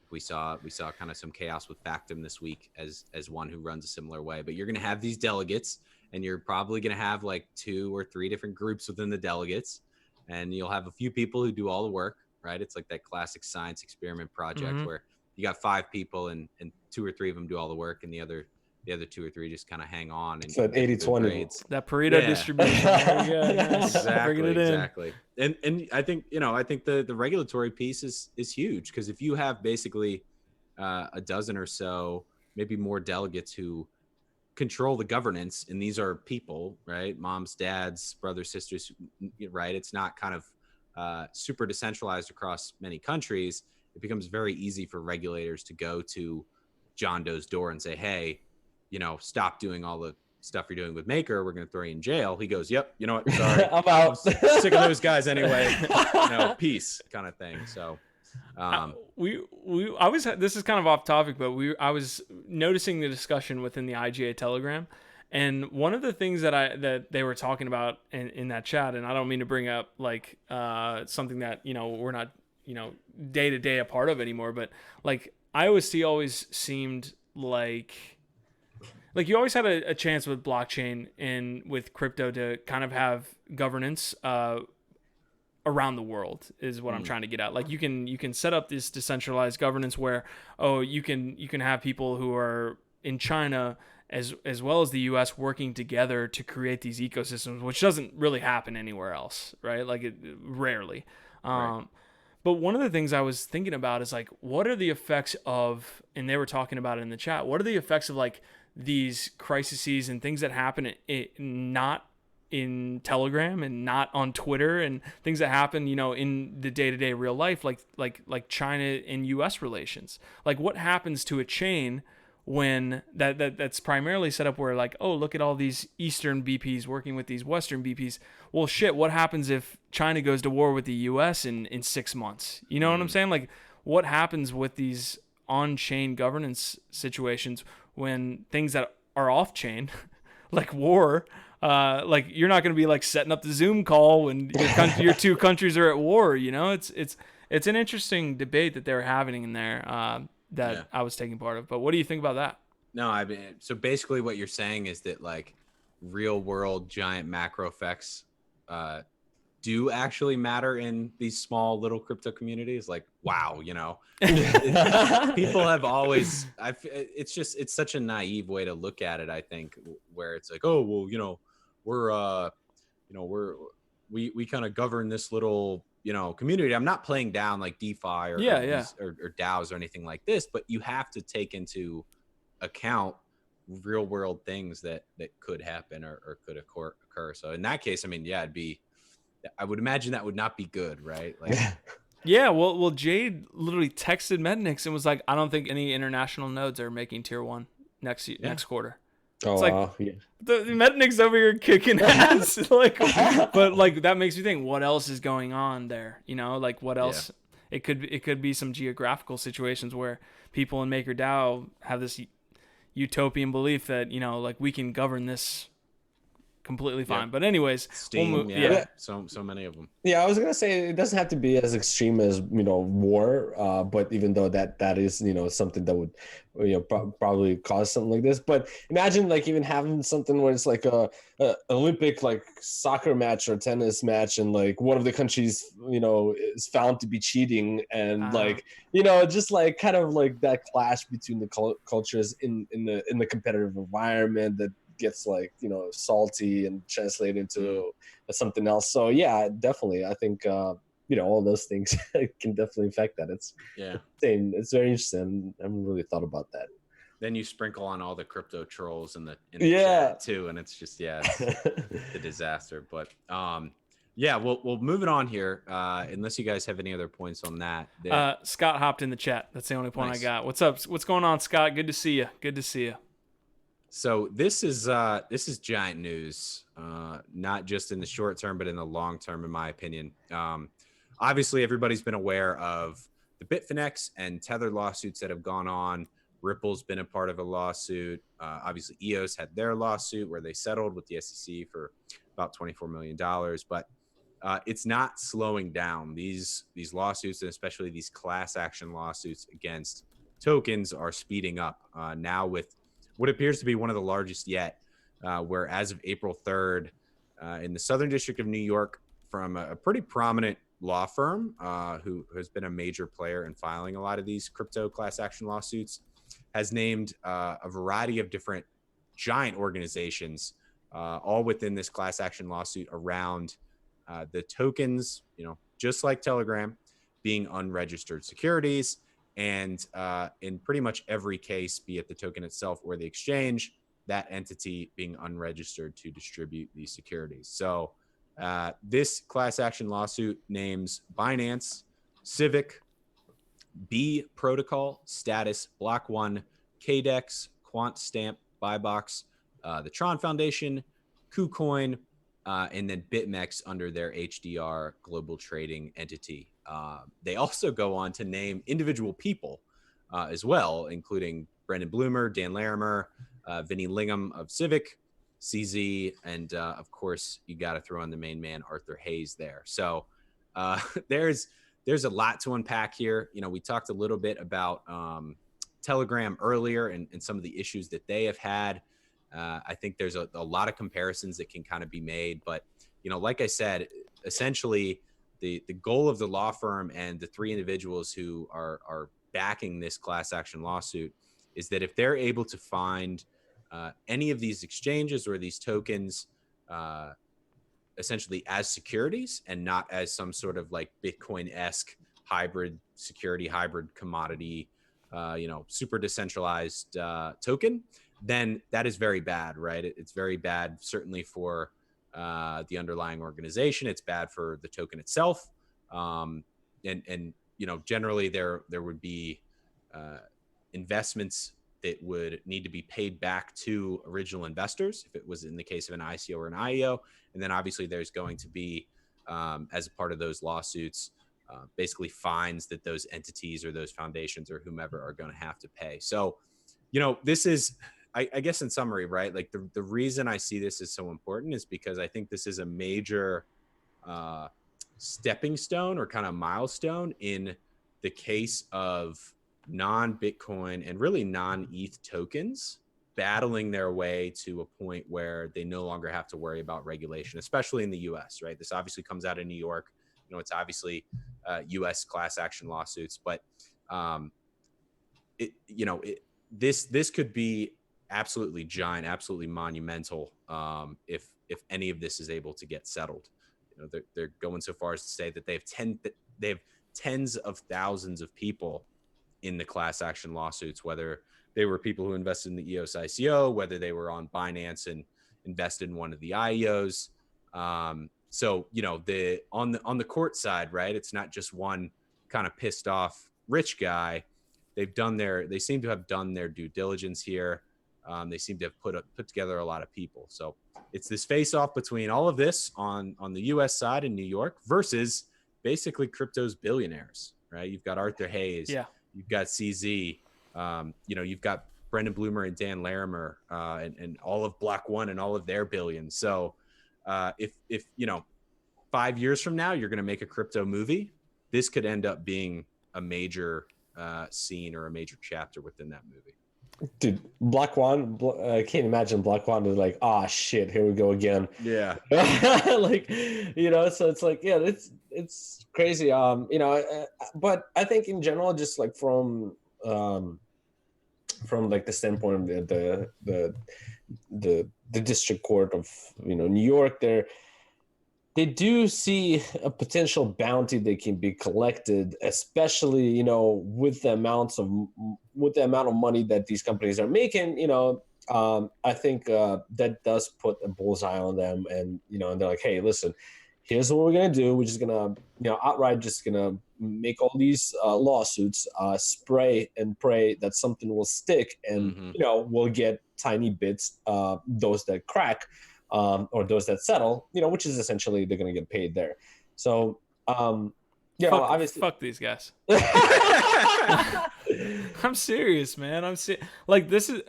We saw kind of some chaos with Factum this week as one who runs a similar way. But you're going to have these delegates, and you're probably going to have like 2 or 3 different groups within the delegates. And you'll have a few people who do all the work, right? It's like that classic science experiment project where you got 5 people and 2 or 3 of them do all the work, and the other the other 2 or 3 just kind of hang on and so at 80-20. That Pareto distribution. There you go. Nice. Exactly, it in. exactly. And I think the regulatory piece is huge, because if you have basically a dozen or so, maybe more delegates who control the governance, and these are people, right? Moms, dads, brothers, sisters, right? It's not kind of super decentralized across many countries. It becomes very easy for regulators to go to John Doe's door and say, hey, stop doing all the stuff you're doing with Maker. We're going to throw you in jail. He goes, yep, you know what? Sorry. I'm out. I'm sick of those guys anyway. Peace kind of thing. So this is kind of off topic, but I was noticing the discussion within the IGA Telegram, and one of the things that they were talking about in that chat, and I don't mean to bring up like something that we're not day to day a part of anymore, but like IOST always seemed like you always had a chance with blockchain and with crypto to kind of have governance around the world is what I'm trying to get at. Like you can set up this decentralized governance where you can have people who are in China as well as the US working together to create these ecosystems, which doesn't really happen anywhere else, right? Like rarely. Right. But one of the things I was thinking about is like, what are the effects of, and they were talking about it in the chat, what are the effects of like these crises and things that happen not in Telegram and not on Twitter, and things that happen, in the day-to-day real life, like China and US relations. Like what happens to a chain when that's primarily set up where like, oh, look at all these Eastern BPs working with these Western BPs. Well, shit, what happens if China goes to war with the US in 6 months? You know what I'm saying? Like what happens with these on-chain governance situations when things that are off-chain, like war, like you're not going to be like setting up the Zoom call when your two countries are at war. It's an interesting debate that they're having in there I was taking part of. But what do you think about that? No, I mean, so basically what you're saying is that like real world giant macro effects do actually matter in these small little crypto communities. Like, wow, people have always, it's such a naive way to look at it. I think where it's like, oh, well, we kind of govern this little, community. I'm not playing down like DeFi or DAOs or anything like this, but you have to take into account real world things that could happen or could occur. So in that case, I mean, I would imagine that would not be good, right? Like, yeah. Well, Jade literally texted Mednix and was like, I don't think any international nodes are making tier 1 next quarter. Oh, it's like, wow. Yeah. The Mednix over here kicking ass. Like, but like that makes me think, what else is going on there? Like what else? Yeah. It could be some geographical situations where people in MakerDAO have this utopian belief that like we can govern this completely fine. But anyways, Steem, so many of them. Yeah, I was gonna say it doesn't have to be as extreme as war, but even though that is something that would probably cause something like this. But imagine like even having something where it's like a Olympic like soccer match or tennis match, and like one of the countries is found to be cheating, and just like kind of like that clash between the cultures in the competitive environment that gets like salty and translated into something else. So yeah, definitely I think all those things can definitely affect that. It's very interesting. I haven't really thought about that. Then you sprinkle on all the crypto trolls in the chat too, and it's just it's a disaster. But we'll move it on here, unless you guys have any other points on that. Scott hopped in the chat. That's the only point Nice. I got. What's up? What's going on, Scott? Good to see you. So this is giant news, not just in the short term, but in the long term, in my opinion. Obviously, everybody's been aware of the Bitfinex and Tether lawsuits that have gone on. Ripple's been a part of a lawsuit. Obviously, EOS had their lawsuit where they settled with the SEC for about $24 million. But it's not slowing down. These lawsuits, and especially these class action lawsuits against tokens, are speeding up now with what appears to be one of the largest yet, where as of April 3rd, in the Southern District of New York, from a pretty prominent law firm who has been a major player in filing a lot of these crypto class action lawsuits, has named a variety of different giant organizations, all within this class action lawsuit around the tokens, just like Telegram, being unregistered securities. And in pretty much every case, be it the token itself or the exchange, that entity being unregistered to distribute these securities. So this class action lawsuit names Binance, Civic, B Protocol, Status, Block1, KDEX, QuantStamp, Buybox, the Tron Foundation, KuCoin, and then BitMEX under their HDR global trading entity. They also go on to name individual people as well, including Brendan Bloomer, Dan Larimer, Vinny Lingham of Civic, CZ, and of course, you got to throw in the main man, Arthur Hayes there. So there's a lot to unpack here. We talked a little bit about Telegram earlier and some of the issues that they have had. I think there's a lot of comparisons that can kind of be made. But, like I said, essentially the goal of the law firm and the three individuals who are backing this class action lawsuit is that if they're able to find any of these exchanges or these tokens essentially as securities and not as some sort of like Bitcoin-esque hybrid security, hybrid commodity, super decentralized token, then that is very bad, right? It's very bad, certainly for the underlying organization. It's bad for the token itself. And generally there would be investments that would need to be paid back to original investors if it was in the case of an ICO or an IEO. And then obviously there's going to be, as a part of those lawsuits, basically fines that those entities or those foundations or whomever are going to have to pay. So, this is, I guess in summary, right? Like the reason I see this as so important is because I think this is a major stepping stone or kind of milestone in the case of non-Bitcoin and really non-ETH tokens battling their way to a point where they no longer have to worry about regulation, especially in the US, right? This obviously comes out of New York. It's obviously US class action lawsuits, but this could be absolutely giant, absolutely monumental if any of this is able to get settled. They're going so far as to say that they have tens of thousands of people in the class action lawsuits, whether they were people who invested in the EOS ICO, whether they were on Binance and invested in one of the IEOs. So, on the court side, right, it's not just one kind of pissed off rich guy. They seem to have done their due diligence here. They seem to have put together a lot of people. So it's this face off between all of this on the US side in New York versus basically crypto's billionaires, right? You've got Arthur Hayes. Yeah. You've got CZ, you've got Brendan Bloomer and Dan Larimer, and all of Block1 and all of their billions. So if 5 years from now, you're going to make a crypto movie, this could end up being a major scene or a major chapter within that movie. Dude, Block1, I can't imagine Block1 is like, shit, here we go again. Yeah. So it's like, yeah, it's crazy. But I think in general, just like from like the standpoint of the district court of, New York, they do see a potential bounty that can be collected, especially, with the amount of money that these companies are making. I think that does put a bullseye on them, and and they're like, hey, listen, here's what we're gonna do. We're just gonna outright just gonna make all these lawsuits, spray and pray that something will stick, and we'll get tiny bits, those that crack. Or those that settle, which is essentially they're going to get paid there. So, obviously, fuck these guys. I'm serious, man. Like, this is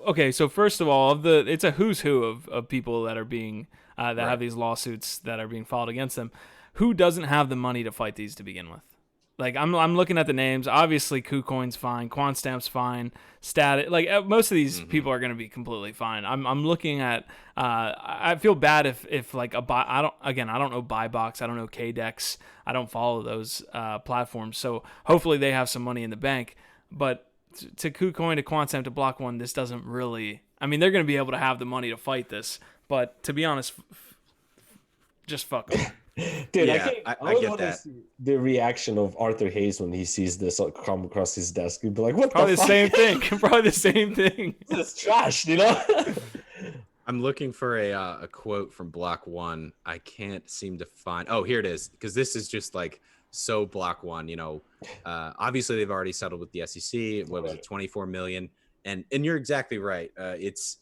okay. So first of all, it's a who's who of people that are being that have these lawsuits that are being filed against them. Who doesn't have the money to fight these to begin with? Like, I'm looking at the names. Obviously, KuCoin's fine, QuantStamp's fine, Status. Like, most of these people are going to be completely fine. I'm looking at. I feel bad if like I don't know Buybox, I don't know KDEX, I don't follow those platforms. So hopefully they have some money in the bank. But to KuCoin, to Quantum, to Block One, this doesn't really. I mean, they're going to be able to have the money to fight this, but to be honest, just fuck them. Dude, Yeah, I get that. see the reaction of Arthur Hayes when he sees this come across his desk. He'd be like, "What Probably the fuck?" same thing. Probably the same thing. This is trash, you know. I'm looking for a quote from Block One. I can't seem to find. Oh, here it is. Because this is just like so Block One. You know, obviously they've already settled with the SEC. What was it, 24 million? And you're exactly right. It's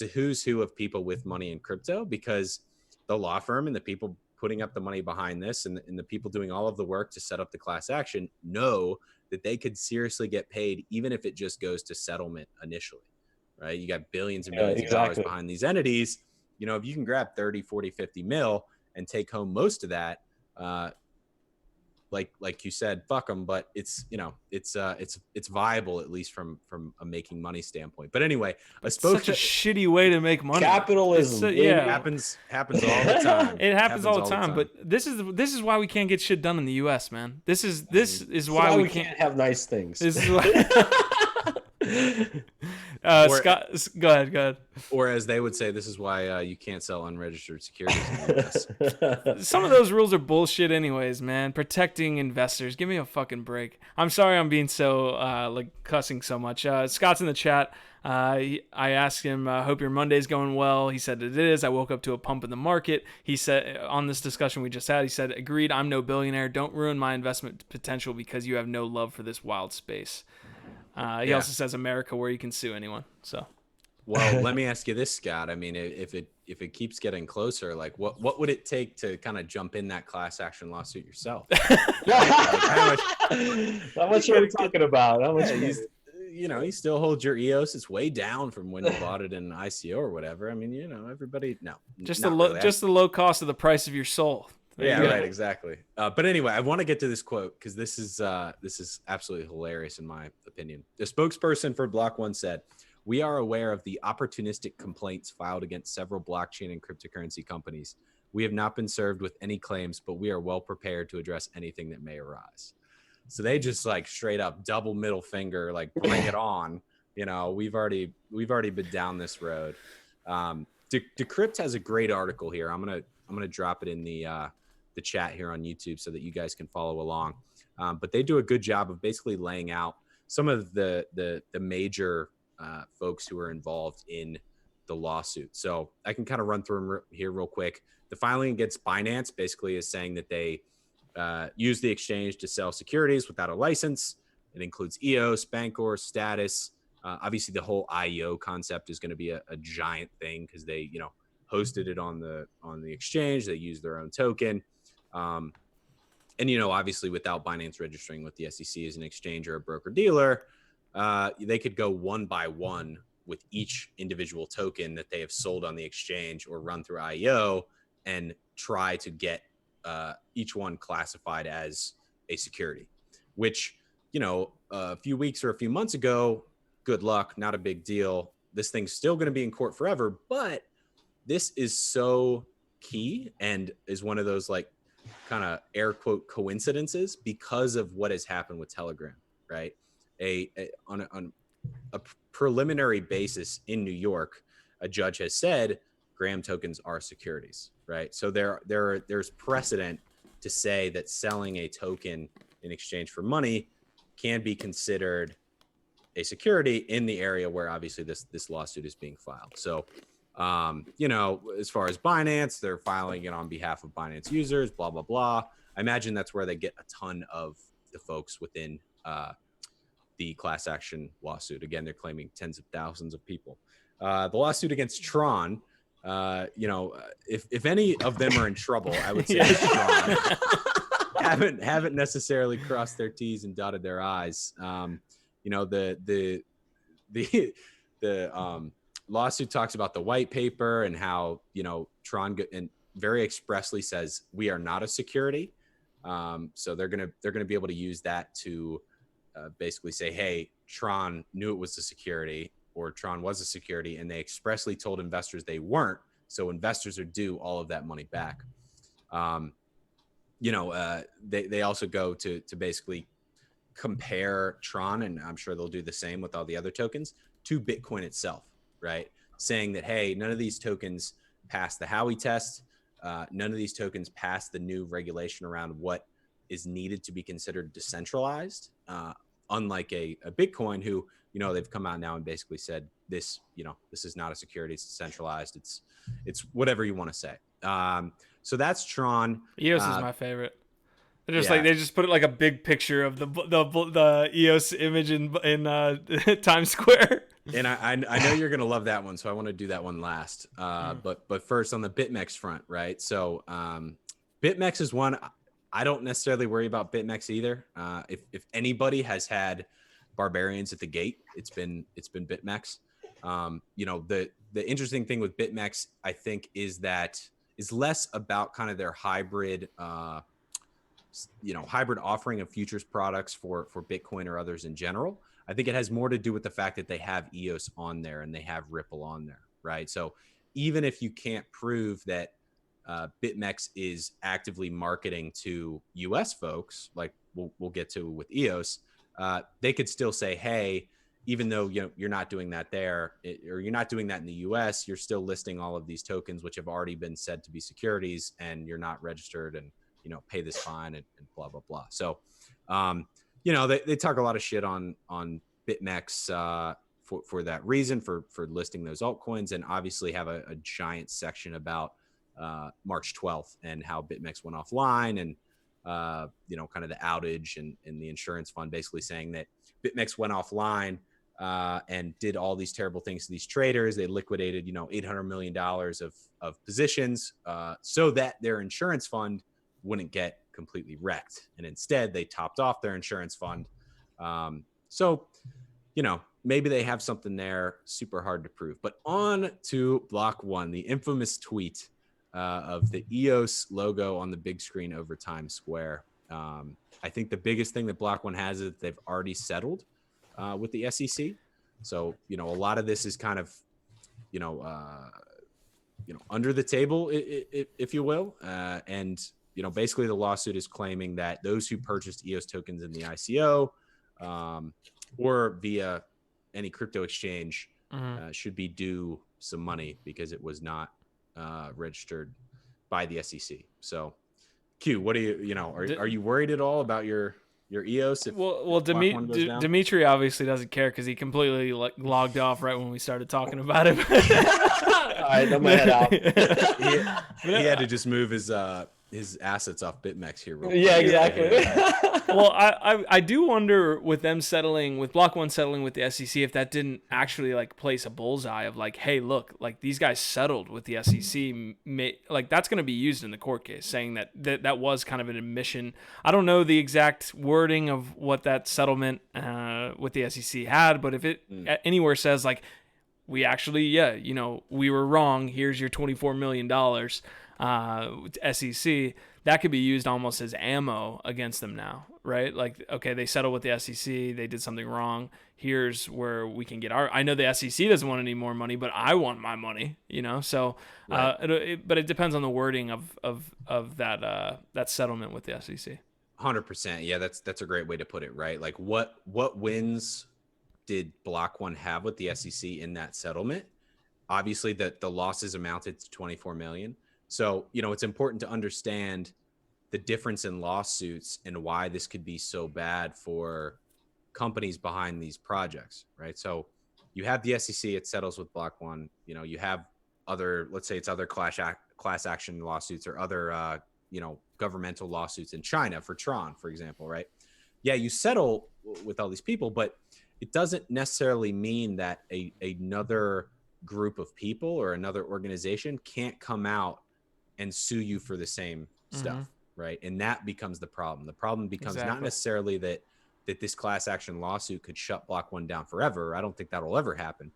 a who's who of people with money in crypto, because the law firm and the people putting up the money behind this and the people doing all of the work to set up the class action know that they could seriously get paid, even if it just goes to settlement initially, right? You got billions and millions of dollars behind these entities. You know, if you can grab 30, 40, 50 mil and take home most of that, like you said, fuck them. But it's, you know, it's viable, at least from a making money standpoint. But anyway, such a shitty way to make money. Capitalism, yeah, happens all the time. It happens all the time. But this is why we can't get shit done in the U.S., man. This is why we can't have nice things. This is why. Scott, go ahead. Or as they would say, this is why you can't sell unregistered securities in the US. Some of those rules are bullshit anyways, man. Protecting investors. Give me a fucking break. I'm sorry I'm being so, cussing so much. Scott's in the chat. I asked him, hope your Monday's going well. He said it is. I woke up to a pump in the market. He said, on this discussion we just had, he said, agreed, I'm no billionaire. Don't ruin my investment potential because you have no love for this wild space. He also says America, where you can sue anyone. So, well, let me ask you this, Scott. I mean, if it keeps getting closer, like what would it take to kind of jump in that class action lawsuit yourself? How much are we talking about? How much? You still hold your EOS. It's way down from when you bought it in ICO or whatever. I mean, everybody, no, just the low cost of the price of your soul. Yeah, right, exactly. But anyway, I want to get to this quote because this is absolutely hilarious in my opinion. The spokesperson for Block One said, "We are aware of the opportunistic complaints filed against several blockchain and cryptocurrency companies. We have not been served with any claims, but we are well prepared to address anything that may arise." So they just like straight up double middle finger, like bring it on. We've already been down this road. Decrypt has a great article here. I'm gonna drop it in the chat here on YouTube so that you guys can follow along. But they do a good job of basically laying out some of the major folks who are involved in the lawsuit. So I can kind of run through them here real quick. The filing against Binance basically is saying that they use the exchange to sell securities without a license. It includes EOS, Bancor, Status. Obviously, the whole IEO concept is going to be a giant thing because they, hosted it on the exchange. They use their own token. And obviously without Binance registering with the SEC as an exchange or a broker dealer, they could go one by one with each individual token that they have sold on the exchange or run through IEO and try to get each one classified as a security, which, a few weeks or a few months ago, good luck, not a big deal. This thing's still going to be in court forever, but this is so key and is one of those like kind of air quote coincidences because of what has happened with Telegram, right? On a preliminary basis in New York, a judge has said Graham tokens are securities, right? So there's precedent to say that selling a token in exchange for money can be considered a security in the area where obviously this lawsuit is being filed. So as far as Binance, they're filing it on behalf of Binance users, blah, blah, blah. I imagine that's where they get a ton of the folks within the class action lawsuit. Again, they're claiming tens of thousands of people. The lawsuit against Tron, if any of them are in trouble, I would say Tron haven't necessarily crossed their T's and dotted their I's. The lawsuit talks about the white paper and how, Tron and very expressly says we are not a security. So they're going to be able to use that to basically say, hey, Tron knew it was a security or Tron was a security. And they expressly told investors they weren't. So investors are due all of that money back. They also go to basically compare Tron, and I'm sure they'll do the same with all the other tokens, to Bitcoin itself, right? Saying that, hey, none of these tokens pass the Howey test. None of these tokens pass the new regulation around what is needed to be considered decentralized. Unlike a Bitcoin, who, they've come out now and basically said this, this is not a security, it's decentralized. It's whatever you want to say. So that's Tron. EOS is my favorite. They're just they just put it like a big picture of the EOS image in Times Square. And I know you're gonna love that one, so I want to do that one last. But first on the BitMEX front, right? So BitMEX is one. I don't necessarily worry about BitMEX either. If anybody has had barbarians at the gate, it's been BitMEX. The interesting thing with BitMEX, I think, is less about kind of their hybrid offering of futures products for Bitcoin or others in general. I think it has more to do with the fact that they have EOS on there and they have Ripple on there, right? So even if you can't prove that BitMEX is actively marketing to US folks, like we'll get to with EOS, they could still say, hey, even though you're not doing that there, or you're not doing that in the US, you're still listing all of these tokens which have already been said to be securities, and you're not registered, and pay this fine and blah blah blah. So they talk a lot of shit on BitMEX for that reason, for listing those altcoins, and obviously have a giant section about March 12th and how BitMEX went offline, and kind of the outage and the insurance fund basically saying that BitMEX went offline and did all these terrible things to these traders. They liquidated $800 million of positions so that their insurance fund wouldn't get completely wrecked, and instead they topped off their insurance fund. So maybe they have something there, super hard to prove. But on to Block One, the infamous tweet of the EOS logo on the big screen over Times Square. I think the biggest thing that Block One has is that they've already settled with the SEC. So, a lot of this is kind of, under the table, if you will. And basically the lawsuit is claiming that those who purchased EOS tokens in the ICO or via any crypto exchange should be due some money because it was not registered by the SEC. So, Q, what do are you worried at all about your EOS? Dimitri obviously doesn't care because he completely logged off right when we started talking about it. All right, let my head out. He had to just move his assets off BitMEX here. Yeah, exactly. Well, I do wonder with them with Block One settling with the SEC, if that didn't actually place a bullseye of hey, look, these guys settled with the SEC. That's going to be used in the court case, saying that was kind of an admission. I don't know the exact wording of what that settlement with the SEC had, but if it anywhere says we actually, we were wrong, here's your $24 million. SEC, that could be used almost as ammo against them now, right? Okay, they settled with the SEC, they did something wrong. Here's where we can get I know the SEC doesn't want any more money, but I want my money, So, right. But it depends on the wording of that settlement with the SEC. 100%. Yeah, that's a great way to put it, right? What wins did Block One have with the SEC in that settlement? Obviously, the losses amounted to $24 million. So, it's important to understand the difference in lawsuits and why this could be so bad for companies behind these projects, right? So you have the SEC, it settles with Block One. You have other, let's say it's other class action lawsuits or other, governmental lawsuits in China for Tron, for example, right? Yeah, you settle with all these people, but it doesn't necessarily mean that another group of people or another organization can't come out and sue you for the same stuff, right? And that becomes the problem. The problem becomes not necessarily that this class action lawsuit could shut Block One down forever. I don't think that'll ever happen.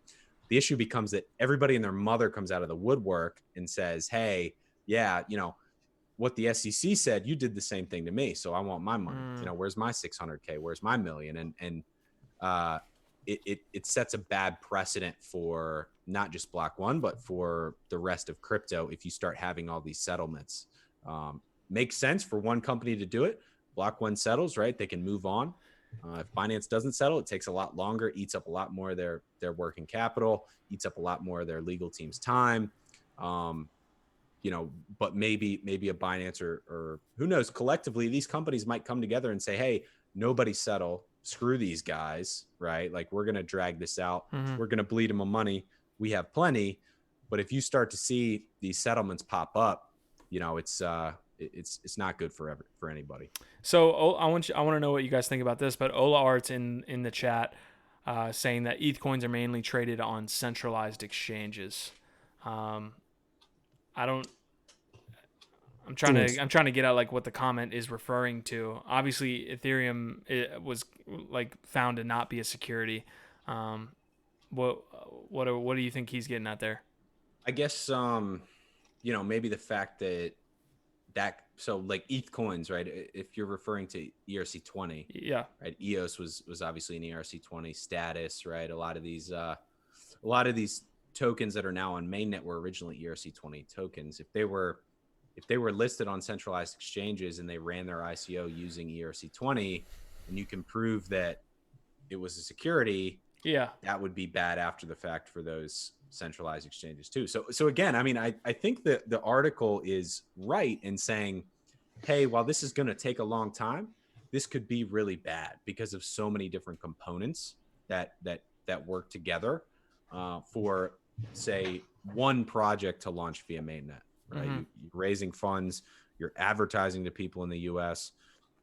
The issue becomes that everybody and their mother comes out of the woodwork and says, hey, yeah, what the SEC said, you did the same thing to me, so I want my money. Where's my 600K? Where's my million? And it sets a bad precedent for not just Block One, but for the rest of crypto. If you start having all these settlements, makes sense for one company to do it. Block One settles, right? They can move on. If Binance doesn't settle, it takes a lot longer, eats up a lot more of their working capital, eats up a lot more of their legal team's time. But maybe a Binance or who knows, collectively, these companies might come together and say, hey, nobody settle, screw these guys, right? Like, we're going to drag this out. We're going to bleed them of money. We have plenty. But if you start to see these settlements pop up, it's not good for anybody. So I want to know what you guys think about this, but Ola Art's in the chat saying that ETH coins are mainly traded on centralized exchanges. I'm trying to get at like what the comment is referring to. Obviously, Ethereum was like found to not be a security. What do you think he's getting at there? I guess maybe the fact that so like ETH coins, right? If you're referring to ERC20, yeah, right? EOS was obviously an ERC20 status, right? A lot of these tokens that are now on mainnet were originally ERC20 tokens. If they were listed on centralized exchanges and they ran their ICO using ERC20, and you can prove that it was a security, that would be bad after the fact for those centralized exchanges too. So again, I mean, I think that the article is right in saying, hey, while this is going to take a long time, this could be really bad because of so many different components that work together for, say, one project to launch via mainnet, right? You're raising funds, you're advertising to people in the US.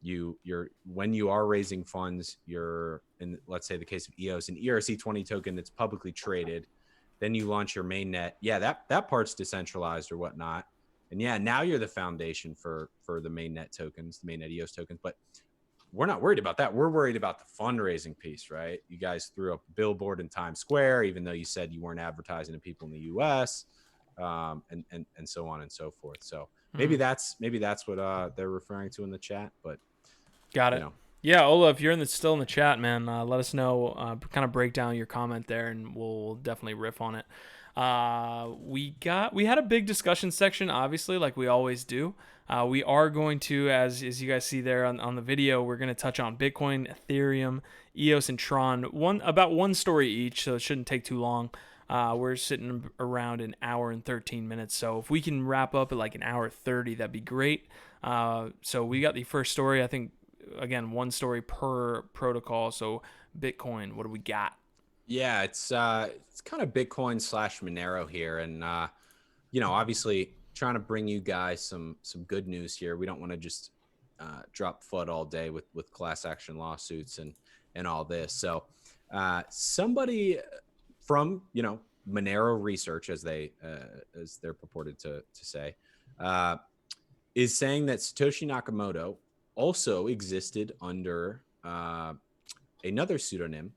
When you are raising funds, you're in, let's say the case of EOS, an ERC20 token that's publicly traded. Then you launch your mainnet. Yeah, that part's decentralized or whatnot. And yeah, now you're the foundation for the mainnet tokens, the mainnet EOS tokens. But we're not worried about that. We're worried about the fundraising piece, right? You guys threw up a billboard in Times Square, even though you said you weren't advertising to people in the US, and so on and so forth. So maybe that's what they're referring to in the chat. But got it. Yeah, Ola, if you're still in the chat, man, let us know. Kind of break down your comment there, and we'll definitely riff on it. We had a big discussion section, obviously, like we always do. We are going to, as you guys see there on the video, we're going to touch on Bitcoin, Ethereum, EOS, and Tron. About one story each, so it shouldn't take too long. We're sitting around an hour and 13 minutes, so if we can wrap up at like an hour 30, that'd be great. So we got the first story, I think. Again, one story per protocol. So Bitcoin, what do we got? Yeah, it's kind of Bitcoin / Monero here, and obviously trying to bring you guys some good news here. We don't want to just drop FUD all day with class action lawsuits and all this. So somebody from Monero Research, as they're purported to say, is saying that Satoshi Nakamoto also existed under another pseudonym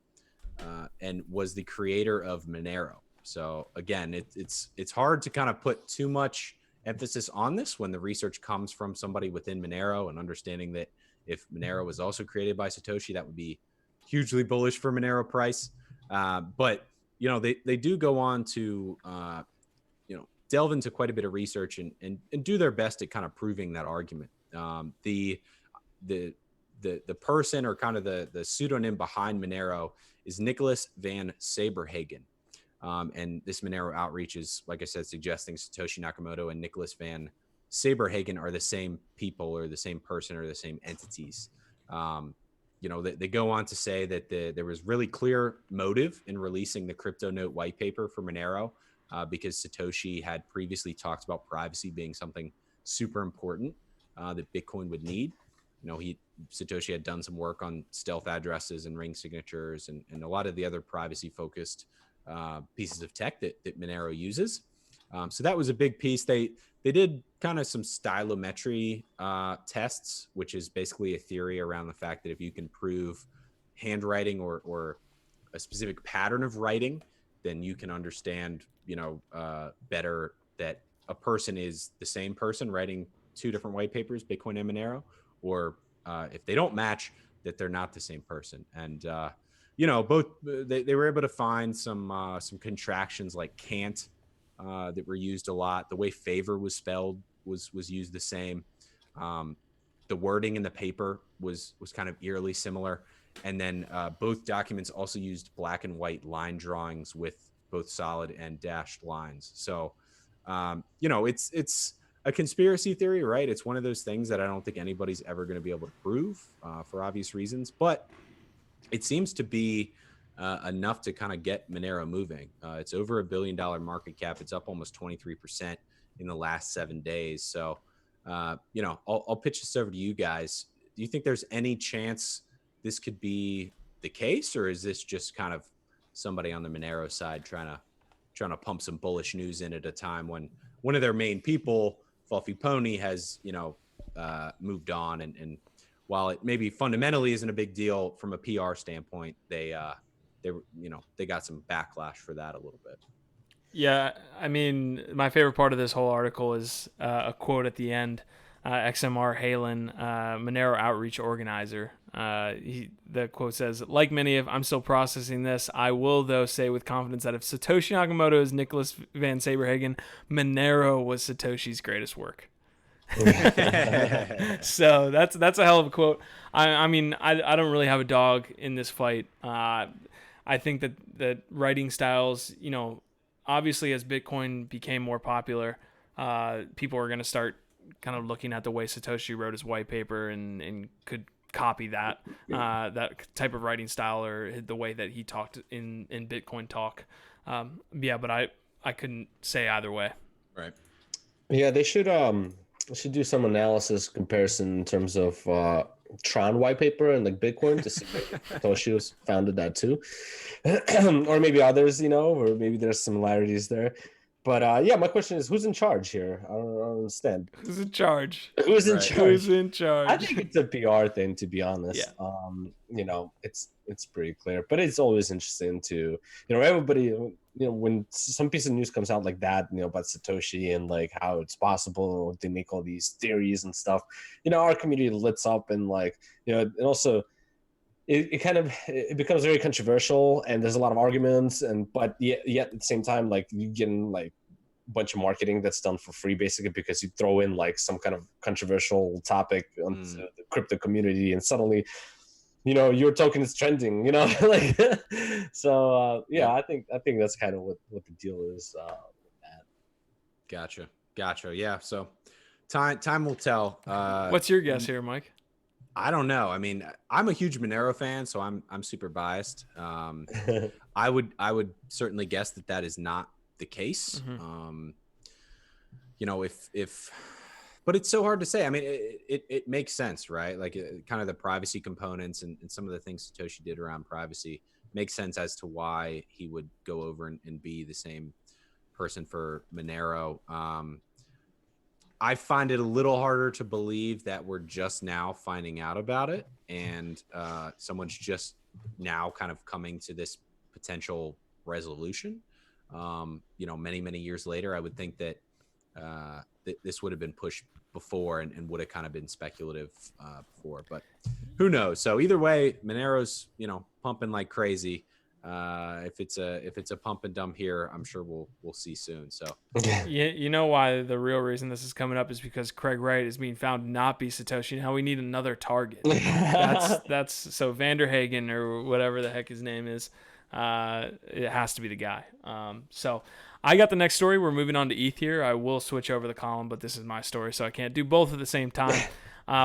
and was the creator of Monero. So again, it's hard to kind of put too much emphasis on this when the research comes from somebody within Monero, and understanding that if Monero was also created by Satoshi, that would be hugely bullish for Monero price. But they do go on to delve into quite a bit of research and do their best at kind of proving that argument. The person, or kind of the pseudonym behind Monero, is Nicholas Van Saberhagen. And this Monero outreach is, like I said, suggesting Satoshi Nakamoto and Nicholas Van Saberhagen are the same people, or the same person, or the same entities. They go on to say that there was really clear motive in releasing the crypto note white paper for Monero, because Satoshi had previously talked about privacy being something super important that Bitcoin would need. Satoshi had done some work on stealth addresses and ring signatures and a lot of the other privacy focused pieces of tech that Monero uses. So that was a big piece. They did kind of some stylometry tests, which is basically a theory around the fact that if you can prove handwriting or a specific pattern of writing, then you can understand, better that a person is the same person writing two different white papers, Bitcoin and Monero, or if they don't match, that they're not the same person. And both they were able to find some contractions like can't that were used a lot. The way favor was spelled was used the same. The wording in the paper was kind of eerily similar. And then both documents also used black and white line drawings with both solid and dashed lines. So, it's a conspiracy theory, right? It's one of those things that I don't think anybody's ever going to be able to prove for obvious reasons, but it seems to be enough to kind of get Monero moving. It's over $1 billion market cap. It's up almost 23% in the last 7 days. So, I'll pitch this over to you guys. Do you think there's any chance this could be the case, or is this just kind of somebody on the Monero side trying to pump some bullish news in at a time when one of their main people, Fluffy Pony, has moved on, and while it maybe fundamentally isn't a big deal from a PR standpoint, they got some backlash for that a little bit. Yeah, I mean, my favorite part of this whole article is a quote at the end. XMR Halen, Monero outreach organizer. The quote says, "Like many of, I'm still processing this. I will, though, say with confidence that if Satoshi Nakamoto is Nicholas Van Saberhagen, Monero was Satoshi's greatest work." So that's a hell of a quote. I mean, I don't really have a dog in this fight. I think that writing styles, obviously as Bitcoin became more popular, people are going to start kind of looking at the way Satoshi wrote his white paper and could copy that type of writing style or the way that he talked in Bitcoin talk. But I couldn't say either way. Right. Yeah, they should do some analysis comparison in terms of Tron white paper and like Bitcoin to see if Satoshi was founded that too, or maybe others, or maybe there's similarities there. But my question is, who's in charge here? I don't understand. Who's in charge? Who's in charge? Who's in charge? I think it's a PR thing, to be honest. Yeah. It's pretty clear, but it's always interesting to, everybody, when some piece of news comes out like that, about Satoshi and like how it's possible they make all these theories and stuff, our community lights up and like, and also it becomes very controversial and there's a lot of arguments but yet at the same time, like you get in like a bunch of marketing that's done for free basically because you throw in like some kind of controversial topic onto the crypto community and suddenly your token is trending, like so I think that's kind of what the deal is with that. Gotcha. Yeah, so time will tell. What's your guess here, Mike? I don't know. I mean, I'm a huge Monero fan, so I'm super biased. I would certainly guess that is not the case. Mm-hmm. But it's so hard to say. I mean, it makes sense, right? Like kind of the privacy components and some of the things Satoshi did around privacy makes sense as to why he would go over and be the same person for Monero. I find it a little harder to believe that we're just now finding out about it and someone's just now kind of coming to this potential resolution. Many, many years later, I would think that this would have been pushed before and would have kind of been speculative before, but who knows? So either way, Monero's, pumping like crazy. If it's a pump and dump here, I'm sure we'll see soon. So you know why the real reason this is coming up is because Craig Wright is being found to not be Satoshi. Now we need another target. That's so Vanderhagen or whatever the heck his name is. It has to be the guy. So I got the next story. We're moving on to ETH here. I will switch over the column, but this is my story, so I can't do both at the same time.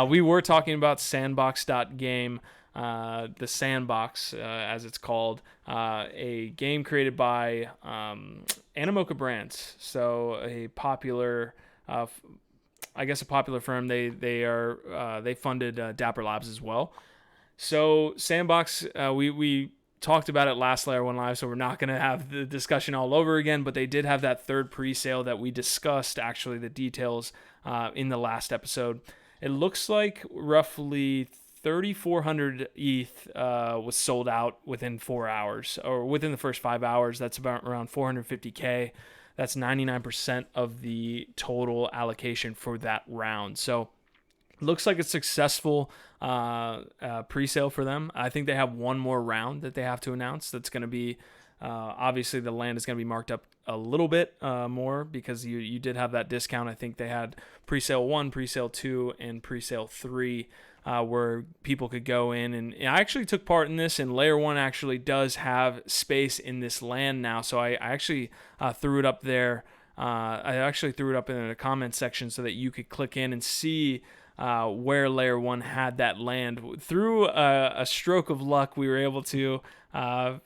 We were talking about Sandbox.game. The Sandbox, as it's called, a game created by Animoca Brands. So a popular, a popular firm. They funded Dapper Labs as well. So Sandbox, we talked about it last Layer1Live, so we're not going to have the discussion all over again, but they did have that third pre-sale that we discussed, actually, the details in the last episode. It looks like roughly 3,400 ETH was sold out within 4 hours, or within the first 5 hours. That's about around 450K. That's 99% of the total allocation for that round. So looks like a successful pre-sale for them. I think they have one more round that they have to announce. That's going to be, obviously the land is going to be marked up a little bit more because you did have that discount. I think they had pre-sale 1, pre-sale 2, and pre-sale 3 where people could go in. And I actually took part in this, and Layer 1 actually does have space in this land now. So I actually threw it up there. I actually threw it up in the comment section so that you could click in and see where Layer 1 had that land. Through a stroke of luck, we were able to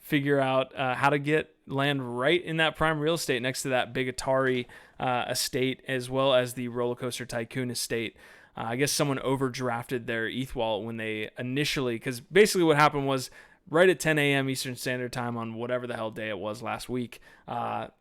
figure out how to get land right in that prime real estate next to that big Atari estate, as well as the Roller Coaster Tycoon estate. I guess someone overdrafted their ETH wallet when they initially, because basically what happened was right at 10 a.m. Eastern Standard Time on whatever the hell day it was last week,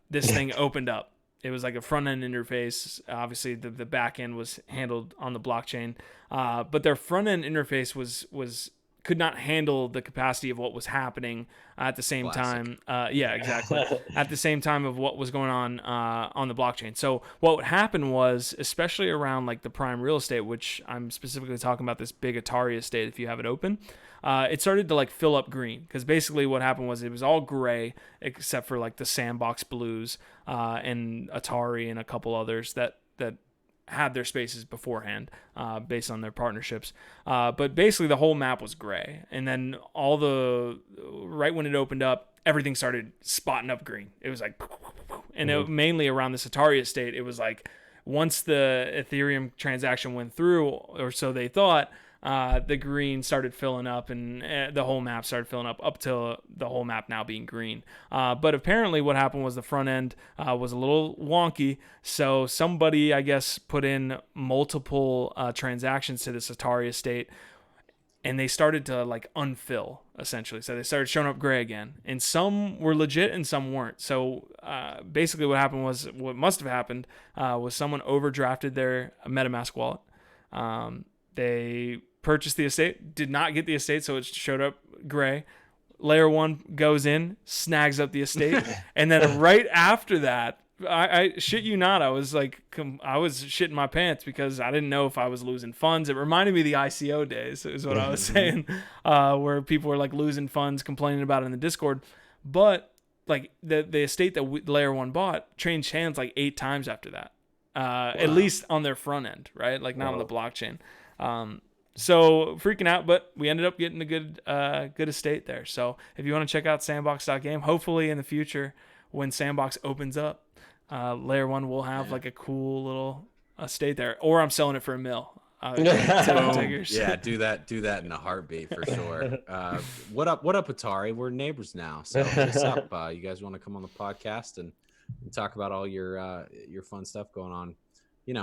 this thing opened up. It was like a front-end interface. Obviously, the back end was handled on the blockchain, but their front-end interface could not handle the capacity of what was happening at the same time. Yeah, exactly. At the same time of what was going on the blockchain. So what happened was, especially around like the prime real estate, which I'm specifically talking about this big Atari estate, if you have it open, it started to like fill up green, because basically what happened was it was all gray except for like the Sandbox Blues and Atari and a couple others that had their spaces beforehand based on their partnerships. But basically the whole map was gray. And then right when it opened up, everything started spotting up green. It was like, and it, mainly around this Atari estate, it was like once the Ethereum transaction went through, or so they thought, the green started filling up, and the whole map started filling up to the whole map now being green. But apparently what happened was the front end was a little wonky. So somebody, I guess, put in multiple transactions to this Atari estate, and they started to like unfill, essentially. So they started showing up gray again, and some were legit and some weren't. So basically what must have happened was someone overdrafted their MetaMask wallet. They purchased the estate, did not get the estate, so it showed up gray. Layer 1 goes in, snags up the estate, and then right after that, I shit you not, I was shitting my pants because I didn't know if I was losing funds. It reminded me of the ICO days, is what I was saying, where people were like losing funds, complaining about it in the Discord. But like the estate that Layer 1 bought changed hands like 8 times after that, at least on their front end, right? Like not on the blockchain. So freaking out, but we ended up getting a good estate there. So if you want to check out sandbox.game, hopefully in the future when Sandbox opens up, Layer 1 will have like a cool little estate there, or I'm selling it for $1 million. Yeah, do that in a heartbeat for sure. What up Atari? We're neighbors now. So what's up? You guys want to come on the podcast and talk about all your fun stuff going on? You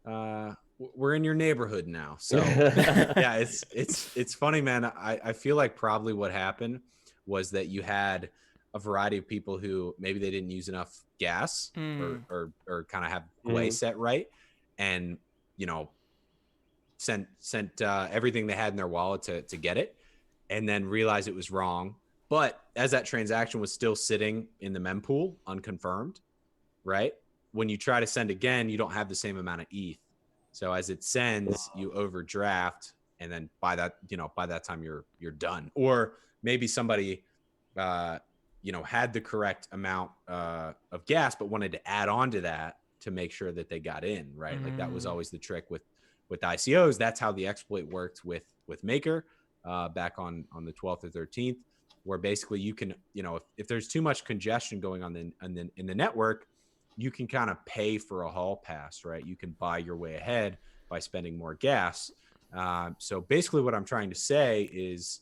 know, we're in your neighborhood now. So yeah, it's funny, man. I feel like probably what happened was that you had a variety of people who maybe they didn't use enough gas or kind of have way set right, and you know, sent everything they had in their wallet to get it, and then realized it was wrong. But as that transaction was still sitting in the mempool unconfirmed, right? When you try to send again, you don't have the same amount of ETH. So as it sends, you overdraft, and then by that time you're done. Or maybe somebody had the correct amount of gas, but wanted to add on to that to make sure that they got in, right? Like that was always the trick with ICOs. That's how the exploit worked with Maker back on the 12th or 13th, where basically you can, if there's too much congestion going on in the network, you can kind of pay for a hall pass, right? You can buy your way ahead by spending more gas. So basically what I'm trying to say is,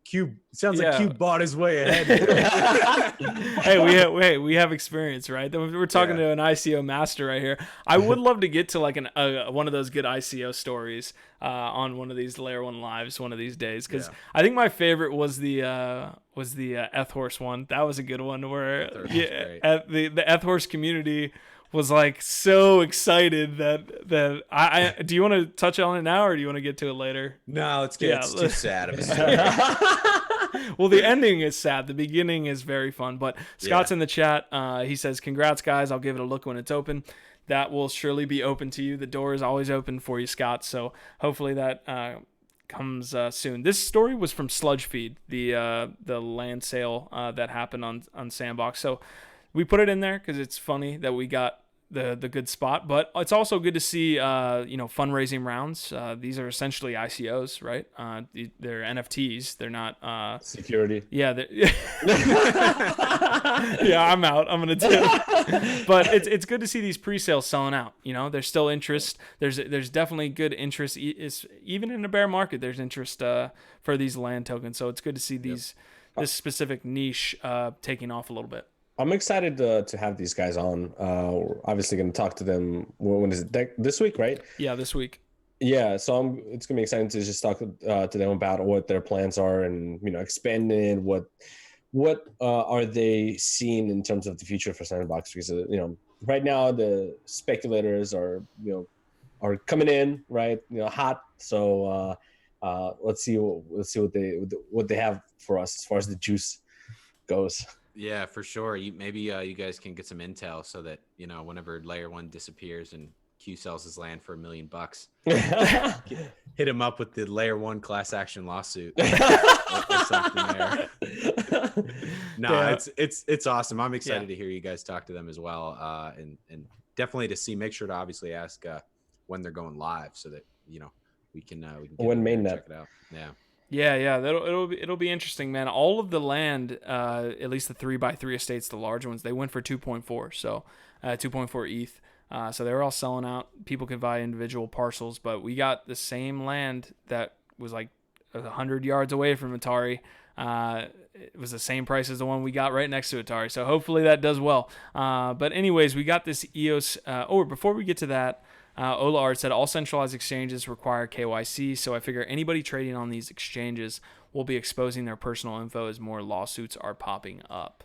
Cube, it sounds like Cube bought his way ahead. Hey, we have experience, right? We're talking to an ICO master right here. I would love to get to like one of those good ICO stories on one of these Layer 1 lives one of these days, because I think my favorite was the Ethorse one. That was a good one where the Ethorse community was like so excited that I do you want to touch on it now, or do you want to get to it later? No, let's get it's too sad of a story. Well, the ending is sad. The beginning is very fun. But Scott's in the chat. He says, "Congrats, guys. I'll give it a look when it's open." That will surely be open to you. The door is always open for you, Scott. So hopefully that comes soon. This story was from Sludge Feed, the land sale that happened on Sandbox. So we put it in there because it's funny that we got the good spot. But it's also good to see fundraising rounds. These are essentially ICOs, right? They're NFTs. They're not security. Yeah, yeah, I'm out. I'm gonna do it. But it's good to see these pre-sales selling out. There's still interest. There's definitely good interest. Even in a bear market, there's interest for these land tokens. So it's good to see this specific niche taking off a little bit. I'm excited to have these guys on. We're obviously going to talk to them. When is it? This week, right? Yeah, this week. Yeah, so it's going to be exciting to just talk to them about what their plans are and expanding what are they seeing in terms of the future for Sandbox, because right now the speculators are coming in right hot. So let's see what they have for us as far as the juice goes. Yeah, for sure. Maybe you guys can get some intel so that whenever Layer 1 disappears and Q sells his land for $1 million, hit him up with the Layer 1 class action lawsuit or something there. No, it's awesome. I'm excited to hear you guys talk to them as well, and definitely to see. Make sure to obviously ask when they're going live so that we can when mainnet. Check it out. Yeah. Yeah, it'll be interesting, man. All of the land, at least the 3x3 estates, the large ones, they went for 2.4, so 2.4 ETH. So they were all selling out. People could buy individual parcels, but we got the same land that was like 100 yards away from Atari. It was the same price as the one we got right next to Atari. So hopefully that does well. But anyways, we got this EOS. Before we get to that, Ola Art said all centralized exchanges require KYC, so I figure anybody trading on these exchanges will be exposing their personal info as more lawsuits are popping up.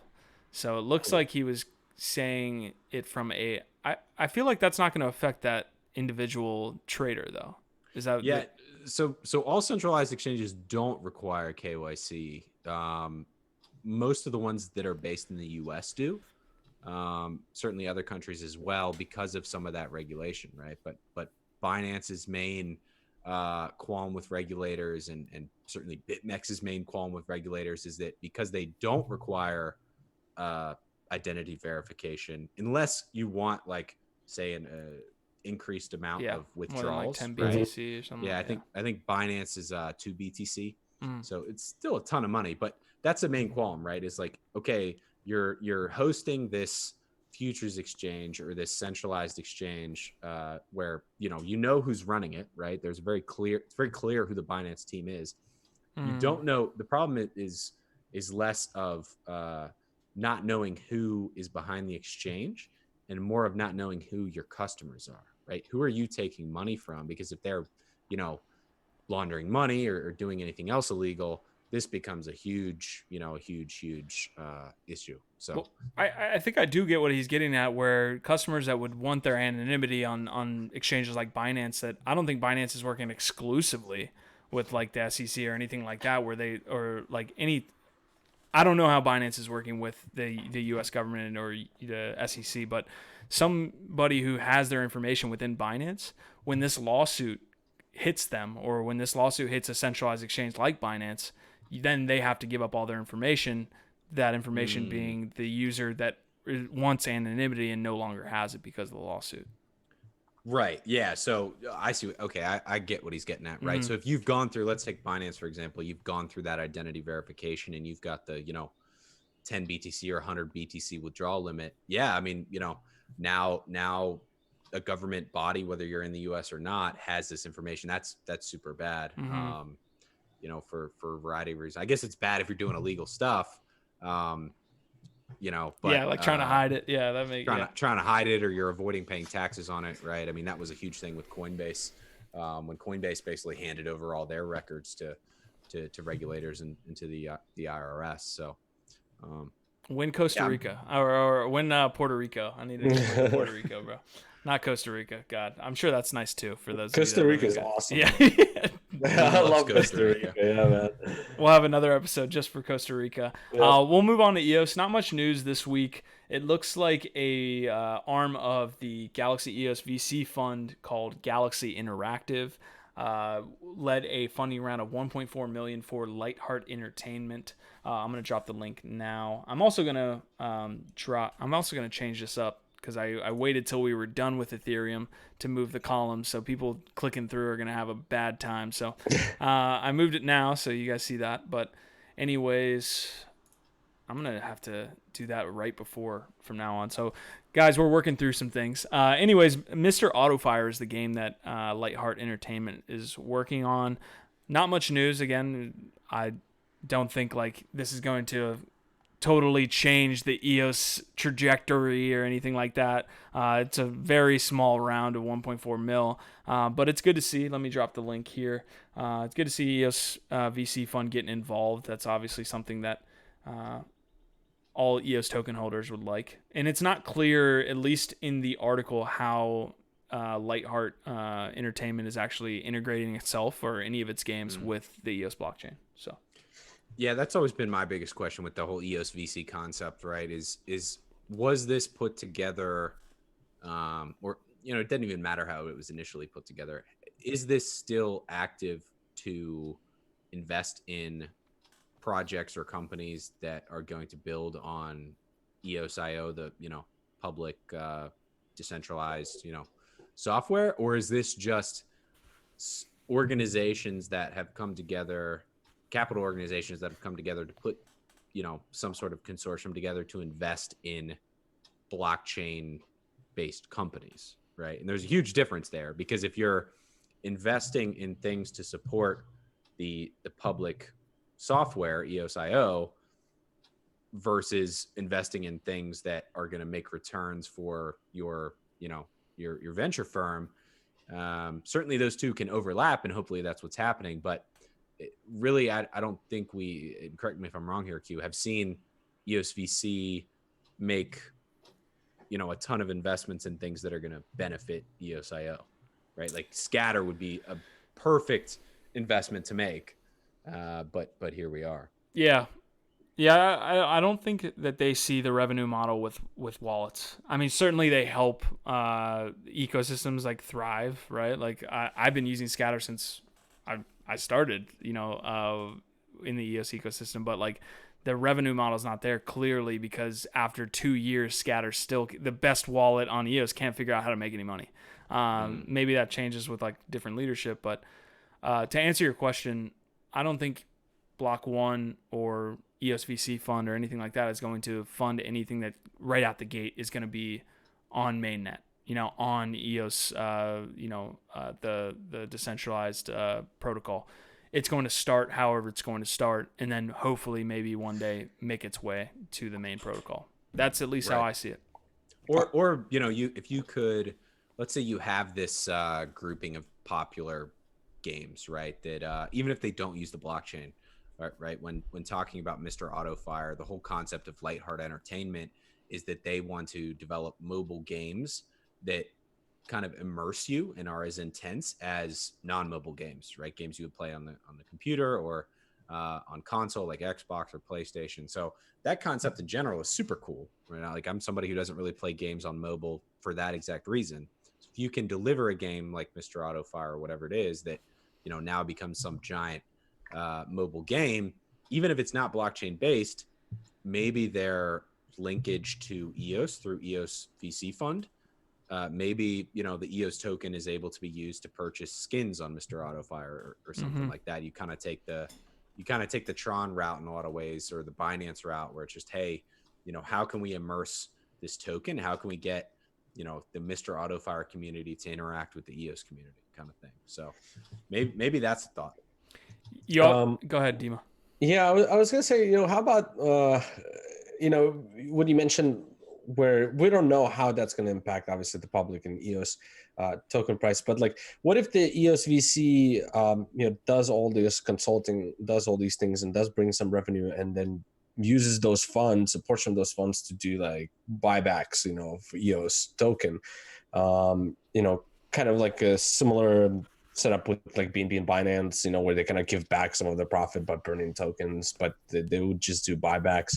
So it looks like he was saying it from I feel like that's not going to affect that individual trader though. Is that So all centralized exchanges don't require KYC. Most of the ones that are based in the US do. Certainly other countries as well because of some of that regulation, right? But Binance's main qualm with regulators and certainly BitMEX's main qualm with regulators is that because they don't require identity verification, unless you want say an increased amount of withdrawals, more than 10 BTC or something. Yeah, I think Binance is 2 BTC, so it's still a ton of money. But that's the main qualm, right? Is okay, you're hosting this futures exchange or this centralized exchange where who's running it, right? It's very clear who the Binance team is. You don't know. The problem is less of not knowing who is behind the exchange and more of not knowing who your customers are, right? Who are you taking money from? Because if they're laundering money or doing anything else illegal, this becomes a huge issue. So well, I think I do get what he's getting at, where customers that would want their anonymity on exchanges like Binance, that I don't think Binance is working exclusively with the SEC or anything like that, I don't know how Binance is working with the U.S. government or the SEC, but somebody who has their information within Binance, when this lawsuit hits them or when this lawsuit hits a centralized exchange like Binance, then they have to give up all their information, that information being the user that wants anonymity and no longer has it because of the lawsuit. Right. Yeah. So I see. Okay. I get what he's getting at. Right. So if you've gone through, let's take Binance, for example, you've gone through that identity verification and you've got the, 10 BTC or 100 BTC withdrawal limit. Yeah. I mean, now a government body, whether you're in the US or not, has this information. That's super bad. For a variety of reasons. I guess it's bad if you're doing illegal stuff. But trying to hide it. Yeah, that makes trying to hide it, or you're avoiding paying taxes on it, right? I mean, that was a huge thing with Coinbase, when Coinbase basically handed over all their records to regulators and to the IRS. So, win Costa Rica or win Puerto Rico. I need to win Puerto Rico, bro. Not Costa Rica. God, I'm sure that's nice too for those. Costa Rica is awesome. Yeah. I love Costa Rica. Yeah, man. We'll have another episode just for Costa Rica. Yeah. We'll move on to EOS. Not much news this week. It looks like a arm of the Galaxy EOS VC fund called Galaxy Interactive led a funding round of $1.4 million for Lightheart Entertainment. I'm going to drop the link now. I'm also going to change this up because I waited till we were done with Ethereum to move the columns. So people clicking through are going to have a bad time. So I moved it now, so you guys see that. But anyways, I'm going to have to do that right before from now on. So guys, we're working through some things. Anyways, Mr. Autofire is the game that Lightheart Entertainment is working on. Not much news. Again, I don't think like this is going to totally change the EOS trajectory or anything like that. It's a very small round of 1.4 mil, but it's good to see. Let me drop the link here. It's good to see EOS VC fund getting involved. That's obviously something that all EOS token holders would like. And it's not clear, at least in the article, how Lightheart Entertainment is actually integrating itself or any of its games with the EOS blockchain. So. Yeah, that's always been my biggest question with the whole EOS VC concept, right? Was this put together, or it doesn't even matter how it was initially put together. Is this still active to invest in projects or companies that are going to build on EOS.io, the public decentralized software, or is this just organizations that have come together? Capital organizations that have come together to put, some sort of consortium together to invest in blockchain-based companies, right? And there's a huge difference there, because if you're investing in things to support the public software, EOS.io, versus investing in things that are going to make returns for your venture firm, certainly those two can overlap, and hopefully that's what's happening. But really, I don't think we, correct me if I'm wrong here, Q, have seen EOS VC make, a ton of investments in things that are going to benefit EOS.io, right? Like Scatter would be a perfect investment to make, but here we are. Yeah. I don't think that they see the revenue model with wallets. I mean, certainly they help ecosystems like thrive, right? Like I've been using Scatter since I started, in the EOS ecosystem, but like the revenue model is not there clearly, because after 2 years, Scatter's still the best wallet on EOS, can't figure out how to make any money. Maybe that changes with like different leadership, but to answer your question, I don't think Block One or EOS VC fund or anything like that is going to fund anything that right out the gate is going to be on mainnet. On EOS, the decentralized protocol. It's going to start however it's going to start, and then hopefully maybe one day make its way to the main protocol. That's at least how I see it. Or if you could, let's say you have this grouping of popular games, right? That even if they don't use the blockchain, right? When talking about Mr. Autofire, the whole concept of Lightheart Entertainment is that they want to develop mobile games that kind of immerse you and are as intense as non-mobile games, right? Games you would play on the computer or on console like Xbox or PlayStation. So that concept in general is super cool, right? Like I'm somebody who doesn't really play games on mobile for that exact reason. So if you can deliver a game like Mr. Autofire or whatever it is that now becomes some giant mobile game, even if it's not blockchain based, maybe their linkage to EOS through EOS VC fund. Maybe the EOS token is able to be used to purchase skins on Mr. Autofire or something like that. You kind of take the Tron route in a lot of ways, or the Binance route, where it's just, hey, how can we immerse this token? How can we get the Mr. Autofire community to interact with the EOS community, kind of thing. So maybe that's the thought. Go ahead, Dima. Yeah, I was gonna say, how about what you mentioned, where we don't know how that's going to impact, obviously, the public and EOS token price. But like, what if the EOS VC, does all this consulting, does all these things, and does bring some revenue, and then uses those funds, a portion of those funds, to do like buybacks, for EOS token, kind of like a similar setup with like BNB and Binance, where they kind of give back some of their profit by burning tokens, but they would just do buybacks.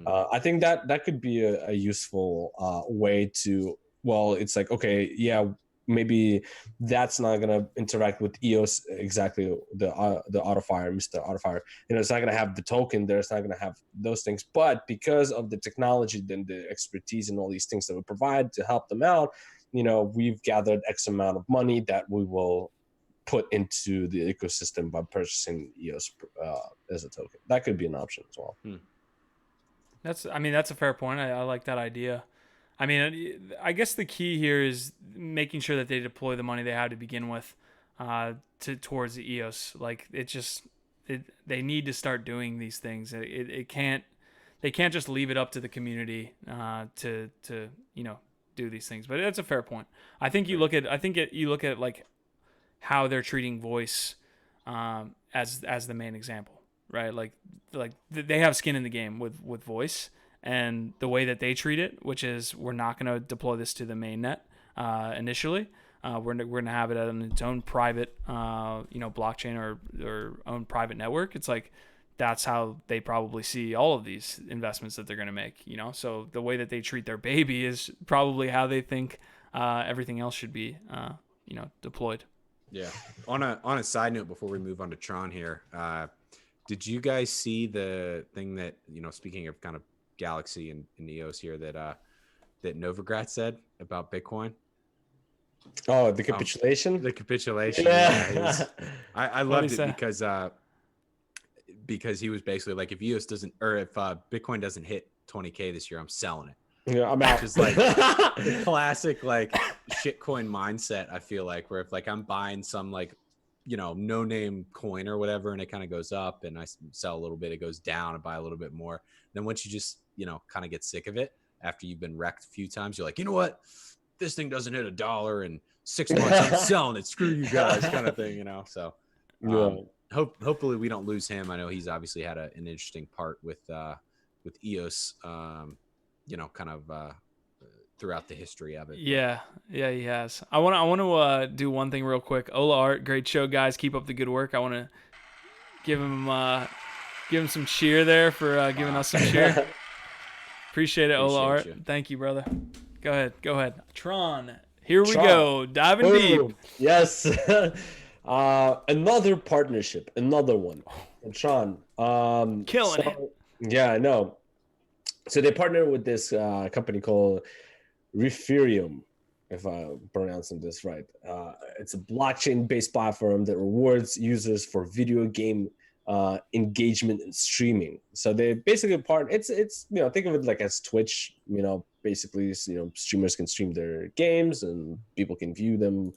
I think that could be a useful way to, well, it's like, okay, yeah, maybe that's not going to interact with EOS exactly, the Autofire, Mr. Autofire. It's not going to have the token there. It's not going to have those things. But because of the technology and the expertise and all these things that we provide to help them out, we've gathered X amount of money that we will put into the ecosystem by purchasing EOS as a token. That could be an option as well. That's a fair point. I like that idea. I guess the key here is making sure that they deploy the money they have to begin with towards the EOS. Like they need to start doing these things. They can't just leave it up to the community to do these things. But that's a fair point. I think you look at like how they're treating voice as the main example, right? Like they have skin in the game with voice. And the way that they treat it, which is we're not going to deploy this to the mainnet initially. We're going to have it on its own private, blockchain or own private network. It's like that's how they probably see all of these investments that they're going to make. So the way that they treat their baby is probably how they think everything else should be, deployed. Yeah. On a side note, before we move on to Tron here, did you guys see the thing that speaking of kind of Galaxy and EOS here that Novogratz said about Bitcoin? Oh, the capitulation. The capitulation. Yeah. I loved it because he was basically like, if EOS doesn't, or if Bitcoin doesn't hit 20K this year, I'm selling it. Yeah, I'm out. Which is like the classic like shitcoin mindset. I feel like where if like I'm buying some like no name coin or whatever, and it kind of goes up, and I sell a little bit, it goes down, and buy a little bit more. Then once you just kind of get sick of it after you've been wrecked a few times, you're like, you know what, this thing doesn't hit $1 in 6 months, I'm selling it, screw you guys, kind of thing. So hopefully we don't lose him. I know he's obviously had an interesting part with EOS kind of throughout the history of it. Yeah, he has. I want to do one thing real quick. Ola Art, great show, guys. Keep up the good work. I want to give him some cheer there for giving us some cheer. Appreciate it, Ola Art. Thank you, brother. Go ahead. Tron. Here we go. Diving deep. Yes. Another partnership. Another one. And Tron. Killing it. Yeah, I know. So they partnered with this company called Referium, if I'm pronouncing this right. It's a blockchain-based platform that rewards users for video game engagement and streaming. So they basically it's think of it like as Twitch. Basically, streamers can stream their games and people can view them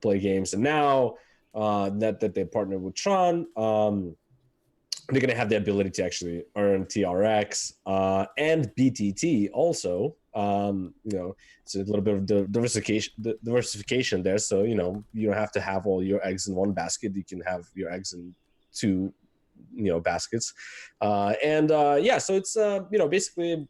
play games. And now that they partnered with Tron, they're going to have the ability to actually earn TRX and BTT also. It's a little bit of diversification there. So, you don't have to have all your eggs in one basket. You can have your eggs in two, baskets. So it's, basically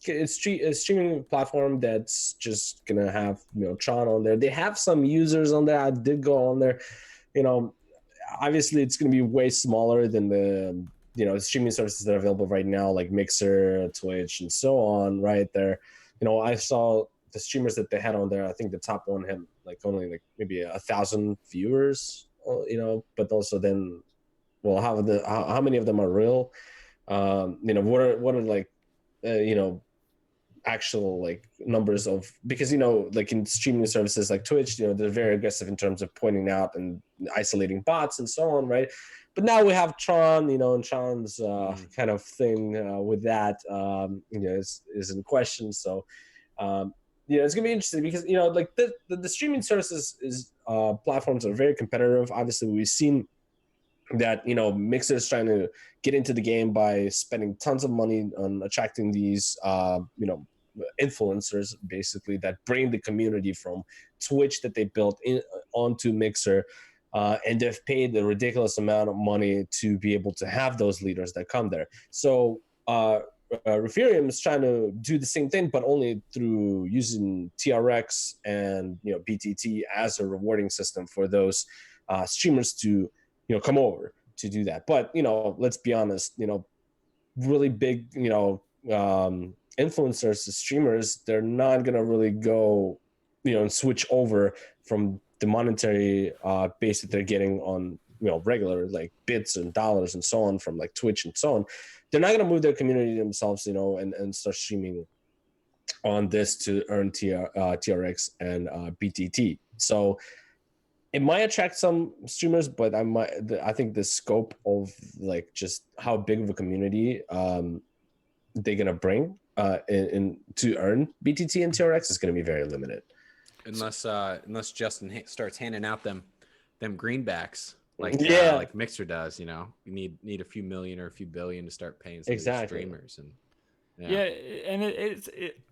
it's a streaming platform that's just going to have, Tron on there. They have some users on there. I did go on there, obviously it's going to be way smaller than the streaming services that are available right now, like Mixer, Twitch, and so on. Right there, I saw the streamers that they had on there. I think the top one had only maybe 1,000 viewers. But also then, well, how many of them are real? What are actual numbers of, because in streaming services like Twitch, they're very aggressive in terms of pointing out and isolating bots and so on, right? But now we have Tron, and Tron's kind of thing with that is in question. So it's gonna be interesting because the streaming services platforms are very competitive. Obviously, we've seen that Mixer is trying to get into the game by spending tons of money on attracting these influencers, basically, that bring the community from Twitch that they built onto Mixer, and they've paid a ridiculous amount of money to be able to have those leaders that come there. So Referium is trying to do the same thing, but only through using TRX and BTT as a rewarding system for those streamers to come over to do that. But let's be honest, really big influencers, streamers, they're not gonna really go and switch over from the monetary base that they're getting on regular like bits and dollars and so on from like Twitch and so on. They're not going to move their community themselves, and start streaming on this to earn TRX and BTT. So it might attract some streamers, but I think the scope of like just how big of a community they're gonna bring in to earn BTT and TRX is gonna be very limited. Unless Justin starts handing out them greenbacks like Mixer does, you need a few million or a few billion to start paying some streamers and. Yeah, and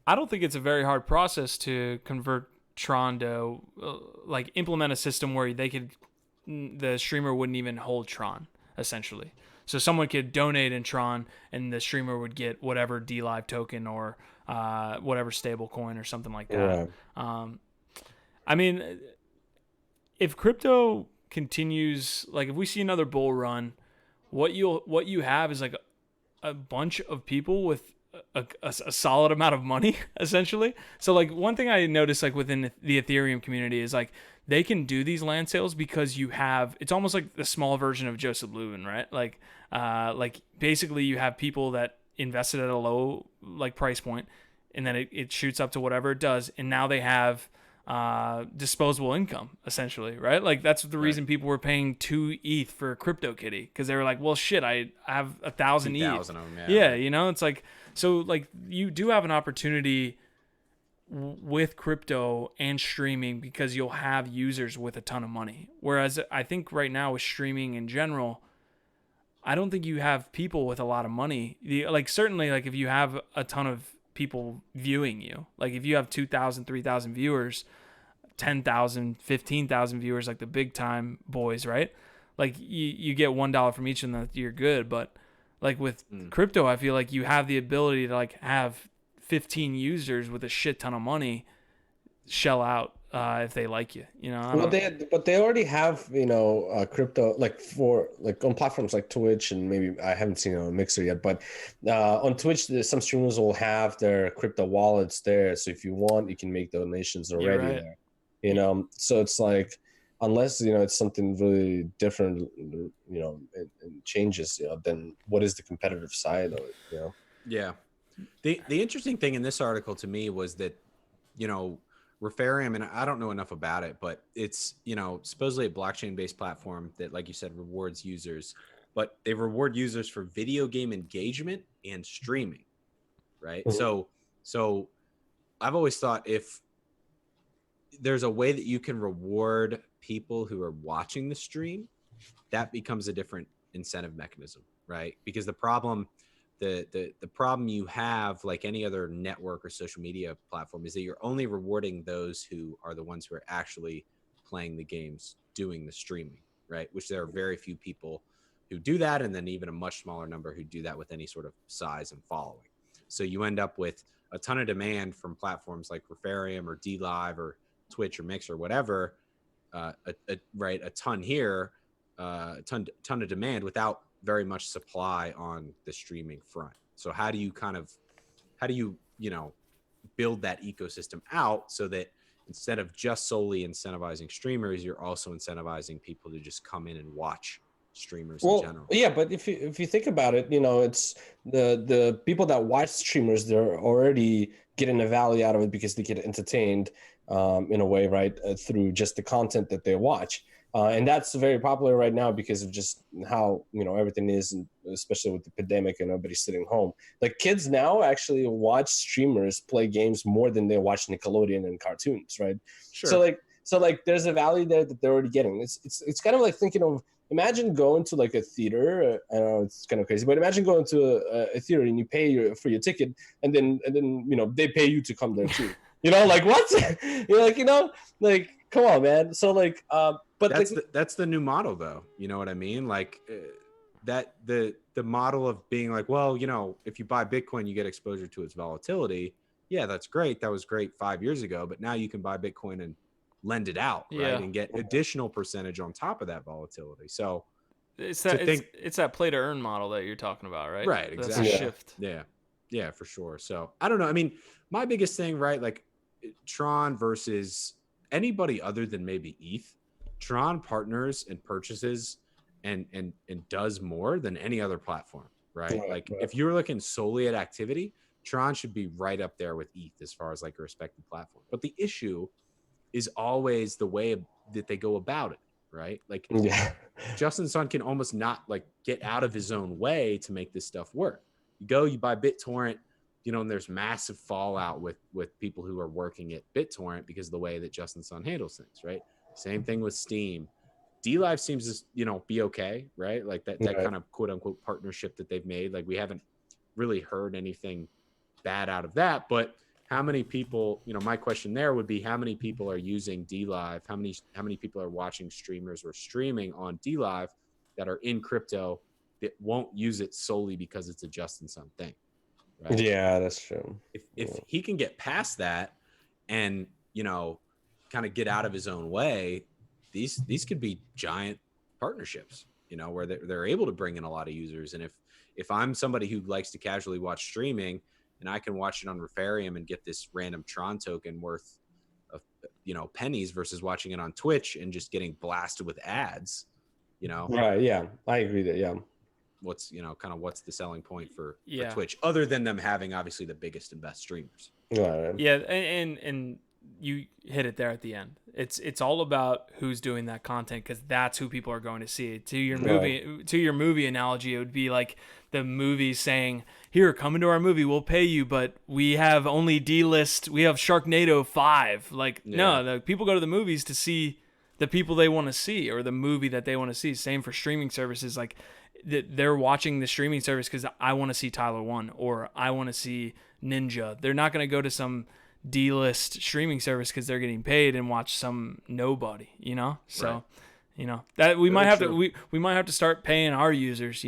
I don't think it's a very hard process to convert Tron to like implement a system where the streamer wouldn't even hold Tron essentially. So someone could donate in Tron and the streamer would get whatever DLive token or whatever stable coin or something like that. Yeah. I mean, if crypto continues, like if we see another bull run, what you have is like a bunch of people with a solid amount of money essentially. So like one thing I noticed like within the Ethereum community is like they can do these land sales because it's almost like the small version of Joseph Lubin, right? Like basically you have people that invested at a low like price point and then it shoots up to whatever it does. And now they have disposable income essentially, right? Like that's the reason people were paying 2 ETH for CryptoKitty because they were like, well shit, I have 1,000 ETH. 2,000 of them, yeah. It's like, so like you do have an opportunity with crypto and streaming because you'll have users with a ton of money. Whereas I think right now with streaming in general, I don't think you have people with a lot of money. Like certainly like if you have a ton of people viewing you, like if you have 2,000, 3,000 viewers, 10,000, 15,000 viewers, like the big time boys, right? Like you get $1 from each of them, you're good. But like with crypto, I feel like you have the ability to like have 15 users with a shit ton of money shell out if they like you, But they already have crypto like for like on platforms like Twitch and maybe I haven't seen it on Mixer yet, but on Twitch some streamers will have their crypto wallets there, so if you want you can make donations already there. So it's like unless it's something really different and changes then what is the competitive side of it? Yeah. The interesting thing in this article to me was that Referium, and I don't know enough about it, but it's supposedly a blockchain based platform that, like you said, rewards users, but they reward users for video game engagement and streaming, right? Mm-hmm. So I've always thought if there's a way that you can reward people who are watching the stream, that becomes a different incentive mechanism, right? Because the problem you have, like any other network or social media platform, is that you're only rewarding those who are the ones who are actually playing the games, doing the streaming, right? Which there are very few people who do that, and then even a much smaller number who do that with any sort of size and following. So you end up with a ton of demand from platforms like Referium or DLive or Twitch or Mix or whatever, a ton here, a ton of demand without very much supply on the streaming front. So how do you build that ecosystem out so that instead of just solely incentivizing streamers, you're also incentivizing people to just come in and watch streamers in general? Yeah, but if you think about it, it's the people that watch streamers, they're already getting a value out of it because they get entertained in a way, right, through just the content that they watch. And that's very popular right now because of just how everything is, and especially with the pandemic and everybody sitting home. Like kids now actually watch streamers play games more than they watch Nickelodeon and cartoons, right? Sure. So like there's a value there that they're already getting. It's kind of like thinking of, imagine going to like a theater. I know it's kind of crazy, but imagine going to a theater and you pay for your ticket, and then they pay you to come there too. Like what? You're like like come on, man. So like but that's the new model, though. You know what I mean? Like that the model of being like, well, if you buy Bitcoin, you get exposure to its volatility. Yeah, that's great. That was great 5 years ago, but now you can buy Bitcoin and lend it out, right, and get additional percentage on top of that volatility. So it's that play to earn model that you're talking about, right? Right, exactly. That's a shift. Yeah, for sure. So I don't know. I mean, my biggest thing, right, like Tron versus anybody other than maybe ETH, Tron partners and purchases and does more than any other platform, right? Like if you're looking solely at activity, Tron should be right up there with ETH as far as like a respected platform. But the issue is always the way that they go about it, right? Like Justin Sun can almost not like get out of his own way to make this stuff work. You buy BitTorrent, and there's massive fallout with people who are working at BitTorrent because of the way that Justin Sun handles things, right? Same thing with Steem. DLive seems to, be okay, right? Like that kind of quote unquote partnership that they've made. Like we haven't really heard anything bad out of that, but how many people, my question there would be how many people are using DLive? How many people are watching streamers or streaming on DLive that are in crypto that won't use it solely because it's a Justin Sun thing? Right? Yeah, that's true. If he can get past that and, kind of get out of his own way, these could be giant partnerships, where they're able to bring in a lot of users. And if I'm somebody who likes to casually watch streaming, and I can watch it on Referium and get this random Tron token worth of, pennies versus watching it on Twitch and just getting blasted with ads, Right. Yeah, I agree that. Yeah. What's the selling point for Twitch other than them having obviously the biggest and best streamers? Right. Yeah. And you hit it there at the end. It's all about who's doing that content because that's who people are going to see. To your movie analogy, it would be like the movie saying, "Here, come into our movie, we'll pay you, but we have only D-list. We have Sharknado 5." Like, no, the people go to the movies to see the people they want to see or the movie that they want to see. Same for streaming services. Like, they're watching the streaming service because I want to see Tyler One or I want to see Ninja. They're not going to go to some D-list streaming service because they're getting paid and watch some nobody, So, that we might have to we might have to start paying our users,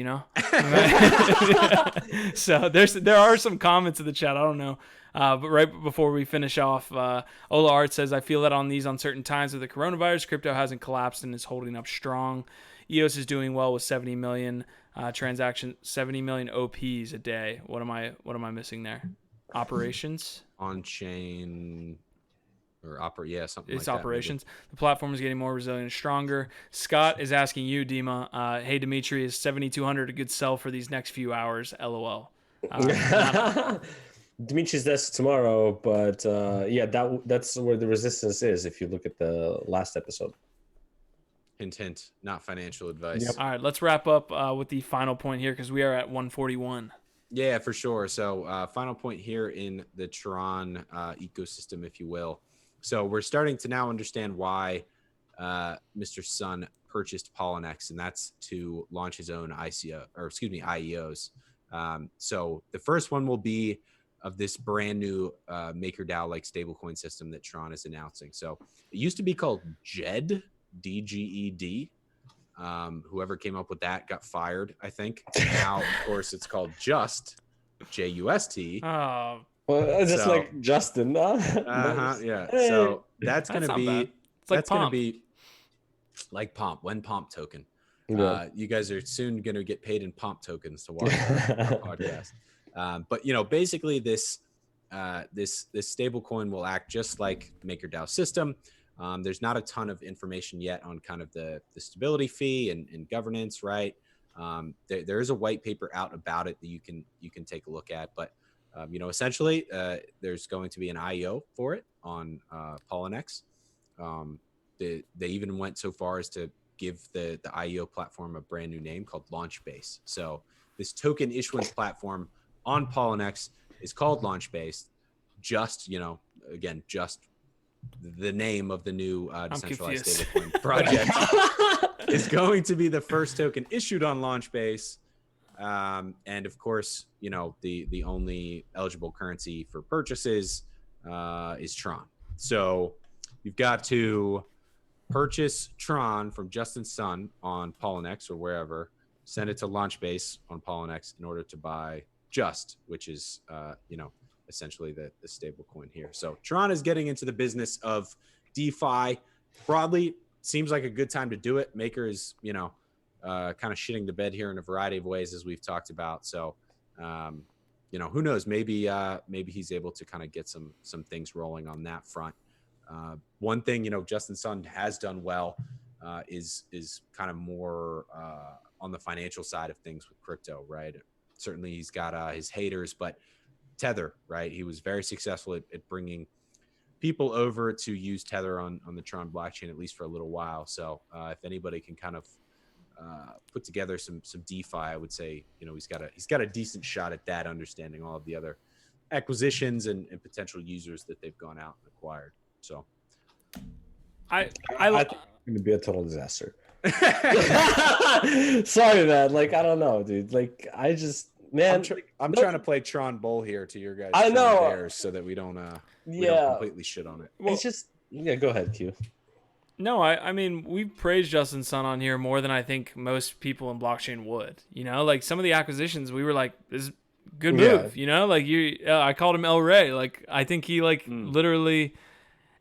So there are some comments in the chat. I don't know. But right before we finish off, Ola Art says, I feel that on these uncertain times with the coronavirus, crypto hasn't collapsed and is holding up strong. EOS is doing well with 70 million transactions, 70 million OPs a day. What am I missing there? Operations? On-chain or something it's like operations. That, the platform is getting more resilient and stronger. Scott is asking you, Dima, hey, Dimitri, is 7,200 a good sell for these next few hours? LOL. Dimitri's desk tomorrow, but that's where the resistance is if you look at the last episode. Hint, not financial advice. Yep. All right, let's wrap up with the final point here because we are at 141. Yeah, for sure. So final point here in the Tron ecosystem, if you will. So we're starting to now understand why Mr. Sun purchased Polynex, and that's to launch his own IEOs. So the first one will be of this brand new MakerDAO like stablecoin system that Tron is announcing. So it used to be called JED, DGED. Whoever came up with that got fired, I think. Now, of course, it's called Just, JUST. Oh, well, just like Justin. Yeah. So that's going to be like Pomp, when Pomp token. Yeah. You guys are soon going to get paid in Pomp tokens to watch our podcast. But basically this stable coin will act just like MakerDAO system. There's not a ton of information yet on kind of the stability fee and governance, right? There is a white paper out about it that you can take a look at, but essentially there's going to be an IEO for it on Polynex. They even went so far as to give the IEO platform a brand new name called Launchbase. So this token issuance platform on Polynex is called Launchbase. Just the name of the new decentralized stablecoin project is going to be the first token issued on Launchbase. And of course, the only eligible currency for purchases is Tron. So you've got to purchase Tron from Justin Sun on Polynex or wherever, send it to Launchbase on Polynex in order to buy Just, which is, essentially the stable coin here. So Tron is getting into the business of DeFi broadly. Seems like a good time to do it. Maker is, kind of shitting the bed here in a variety of ways, as we've talked about. So, who knows? Maybe he's able to kind of get some things rolling on that front. One thing, Justin Sun has done well is kind of more on the financial side of things with crypto, right? Certainly he's got his haters, but Tether, right? He was very successful at bringing people over to use Tether on the Tron blockchain, at least for a little while. So if anybody can kind of put together some DeFi, I would say, he's got a decent shot at that, understanding all of the other acquisitions and potential users that they've gone out and acquired. So I think it's going to be a total disaster. Sorry, man. Like, I don't know, dude. Like, I just, man, I'm trying to play Tron Bull here to your guys. I know. Bears so that we don't completely shit on it. Well, it's just, go ahead, Q. No, I mean, we praised Justin Sun on here more than I think most people in blockchain would. Like some of the acquisitions, we were like, this is a good move. Like I called him El Rey. Like I think he literally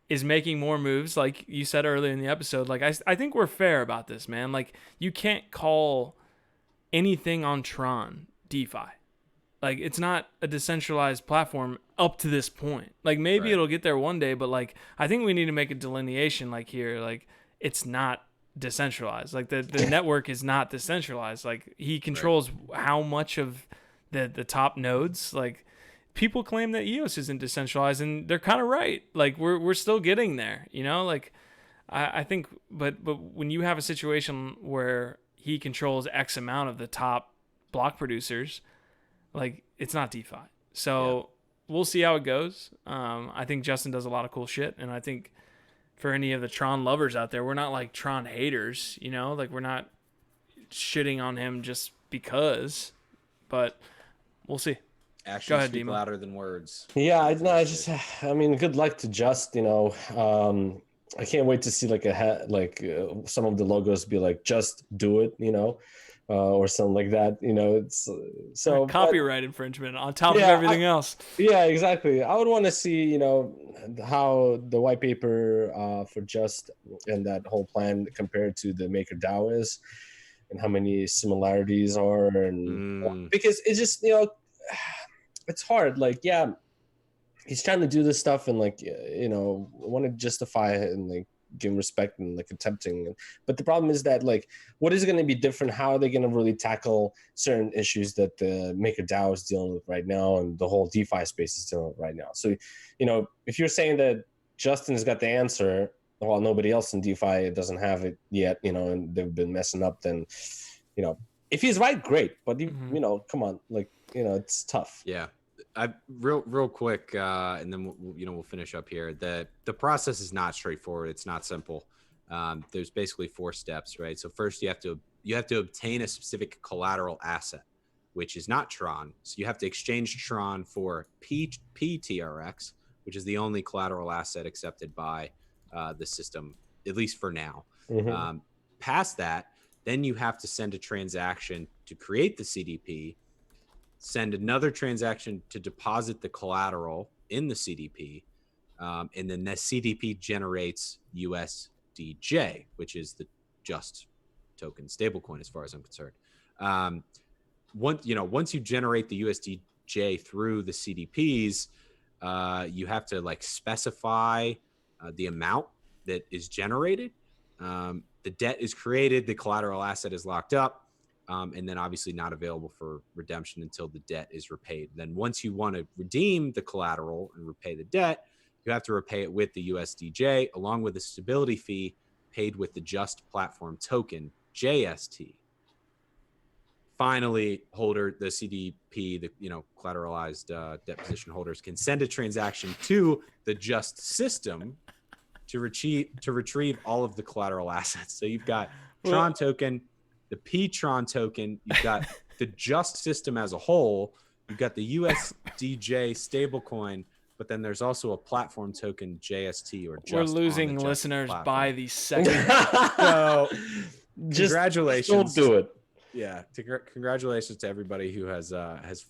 is making more moves, like you said earlier in the episode. Like I think we're fair about this, man. Like you can't call anything on Tron DeFi. Like it's not a decentralized platform up to this point. Like maybe it'll get there one day, but like I think we need to make a delineation like here. Like it's not decentralized. Like the network is not decentralized. Like he controls how much of the top nodes. Like people claim that EOS isn't decentralized, and they're kind of right. Like we're still getting there. Like I think, but when you have a situation where he controls X amount of the top block producers, like it's not DeFi. So we'll see how it goes. I think Justin does a lot of cool shit, and I think for any of the Tron lovers out there, we're not like Tron haters, like we're not shitting on him just because, but we'll see. Actions speak louder than words. Yeah, I mean, good luck to Just. I can't wait to see some of the logos be like, just do it, or something like that. It's so copyright infringement on top of everything else. Yeah, exactly. I would want to see, how the white paper for Just and that whole plan compared to the MakerDAO is, and how many similarities are, and because it's just it's hard. Like, he's trying to do this stuff and want to justify it and give respect and attempting. But the problem is that what is going to be different? How are they going to really tackle certain issues that the MakerDAO is dealing with right now and the whole DeFi space is dealing with right now? So, if you're saying that Justin's got the answer while nobody else in DeFi doesn't have it yet, and they've been messing up, then, if he's right, great. But come on, it's tough. Yeah. Real quick, and then we'll finish up here. The process is not straightforward. It's not simple. There's basically 4 steps, right? So first, you have to obtain a specific collateral asset, which is not Tron. So you have to exchange Tron for PTRX, which is the only collateral asset accepted by the system, at least for now. Past that, then you have to send a transaction to create the CDP. Send another transaction to deposit the collateral in the CDP, and then the CDP generates USDJ, which is the Just token stablecoin, as far as I'm concerned. Once you generate the USDJ through the CDPs, you have to specify the amount that is generated. The debt is created, the collateral asset is locked up. And then obviously not available for redemption until the debt is repaid. Then once you want to redeem the collateral and repay the debt, you have to repay it with the USDJ along with a stability fee paid with the Just platform token, JST. Finally, the CDP, the collateralized debt position holders can send a transaction to the Just system to retrieve all of the collateral assets. So you've got Tron token, the P-Tron token, you've got the Just system as a whole, you've got the USDJ stablecoin, but then there's also a platform token, JST or Just. We're losing listeners platform. By the second. So, congratulations. Don't do it. Yeah, congratulations to everybody who has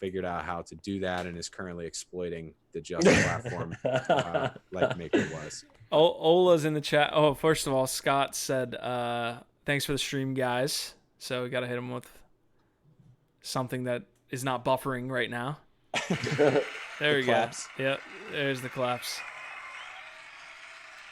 figured out how to do that and is currently exploiting the Just platform like Maker was. Ola's in the chat. Oh, first of all, Scott said, thanks for the stream, guys. So we got to hit him with something that is not buffering right now. There we claps. go. Yep, there's the claps.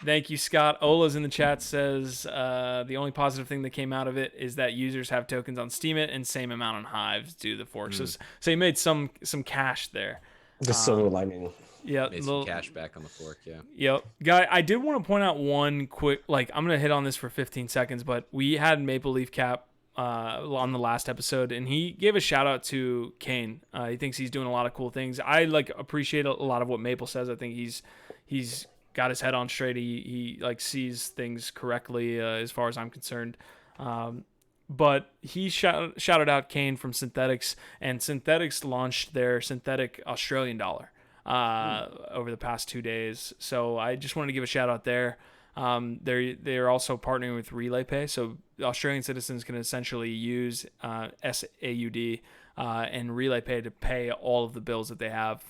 Thank you, Scott. Ola's in the chat says the only positive thing that came out of it is that users have tokens on Steemit and same amount on Hives due to the fork. So he made some cash there. The silver lining. Yeah, Made some cash back on the fork. Yeah. Yep. Guy, I did want to point out one quick, like, I'm going to hit on this for 15 seconds, but we had Maple Leaf Cap on the last episode, and he gave a shout out to Kane. He thinks he's doing a lot of cool things. I appreciate a lot of what Maple says. I think he's got his head on straight. He like sees things correctly as far as I'm concerned. But he shouted out Kane from Synthetics, and Synthetics launched their synthetic Australian dollar over the past 2 days. So I just wanted to give a shout out there. They're also partnering with RelayPay, so Australian citizens can essentially use SAUD and RelayPay to pay all of the bills that they have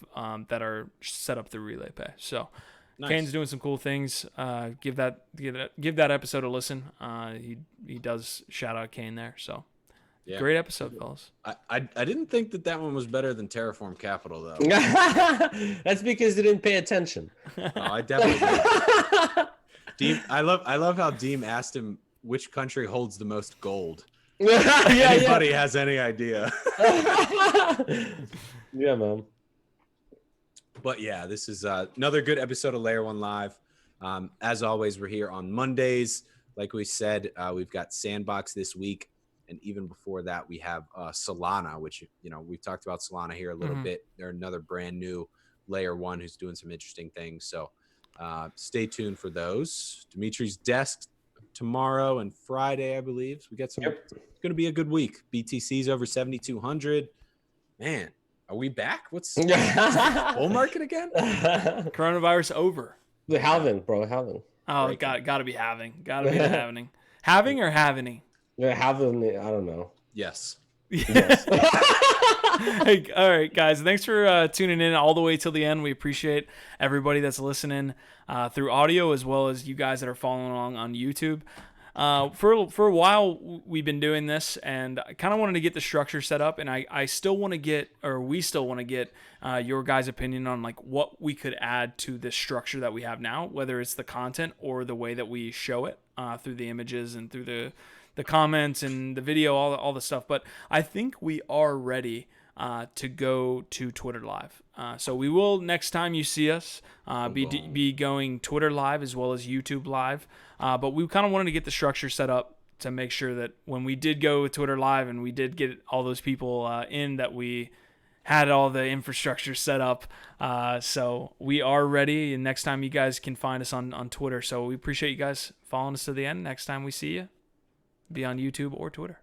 that are set up through RelayPay. So nice. Kane's doing some cool things. Give that episode a listen. He does shout out Kane there. So yeah. Great episode, fellas. I didn't think that one was better than Terraform Capital though. That's because you didn't pay attention. Oh, I definitely did. Deem, I love how Deem asked him which country holds the most gold. Anybody has any idea? Yeah, man. But yeah, this is another good episode of Layer1Live. As always, we're here on Mondays. Like we said, we've got Sandbox this week. And even before that, we have Solana, which, we've talked about Solana here a little bit. They're another brand new Layer 1 who's doing some interesting things. So stay tuned for those. Dimitri's desk tomorrow and Friday, I believe. We got some. Yep. It's going to be a good week. BTC's over 7,200. Man, are we back? What's bull market again? Coronavirus over. The halving, bro. Halving. Oh, got to be having. Got to be the having. Having or having? Yeah, having. I don't know. Yes. Yes. Hey, all right, guys. Thanks for tuning in all the way till the end. We appreciate everybody that's listening through audio, as well as you guys that are following along on YouTube. For a while, we've been doing this, and I kind of wanted to get the structure set up, and I still want to get, or we still want to get your guys' opinion on like what we could add to this structure that we have now, whether it's the content or the way that we show it through the images and through the comments and the video, all the stuff. But I think we are ready to go to Twitter Live. So we will, next time you see us, be going Twitter Live as well as YouTube Live. But we kind of wanted to get the structure set up to make sure that when we did go with Twitter Live and we did get all those people in, that we had all the infrastructure set up. So we are ready, and next time you guys can find us on Twitter. So we appreciate you guys following us to the end. Next time we see you, be on YouTube or Twitter.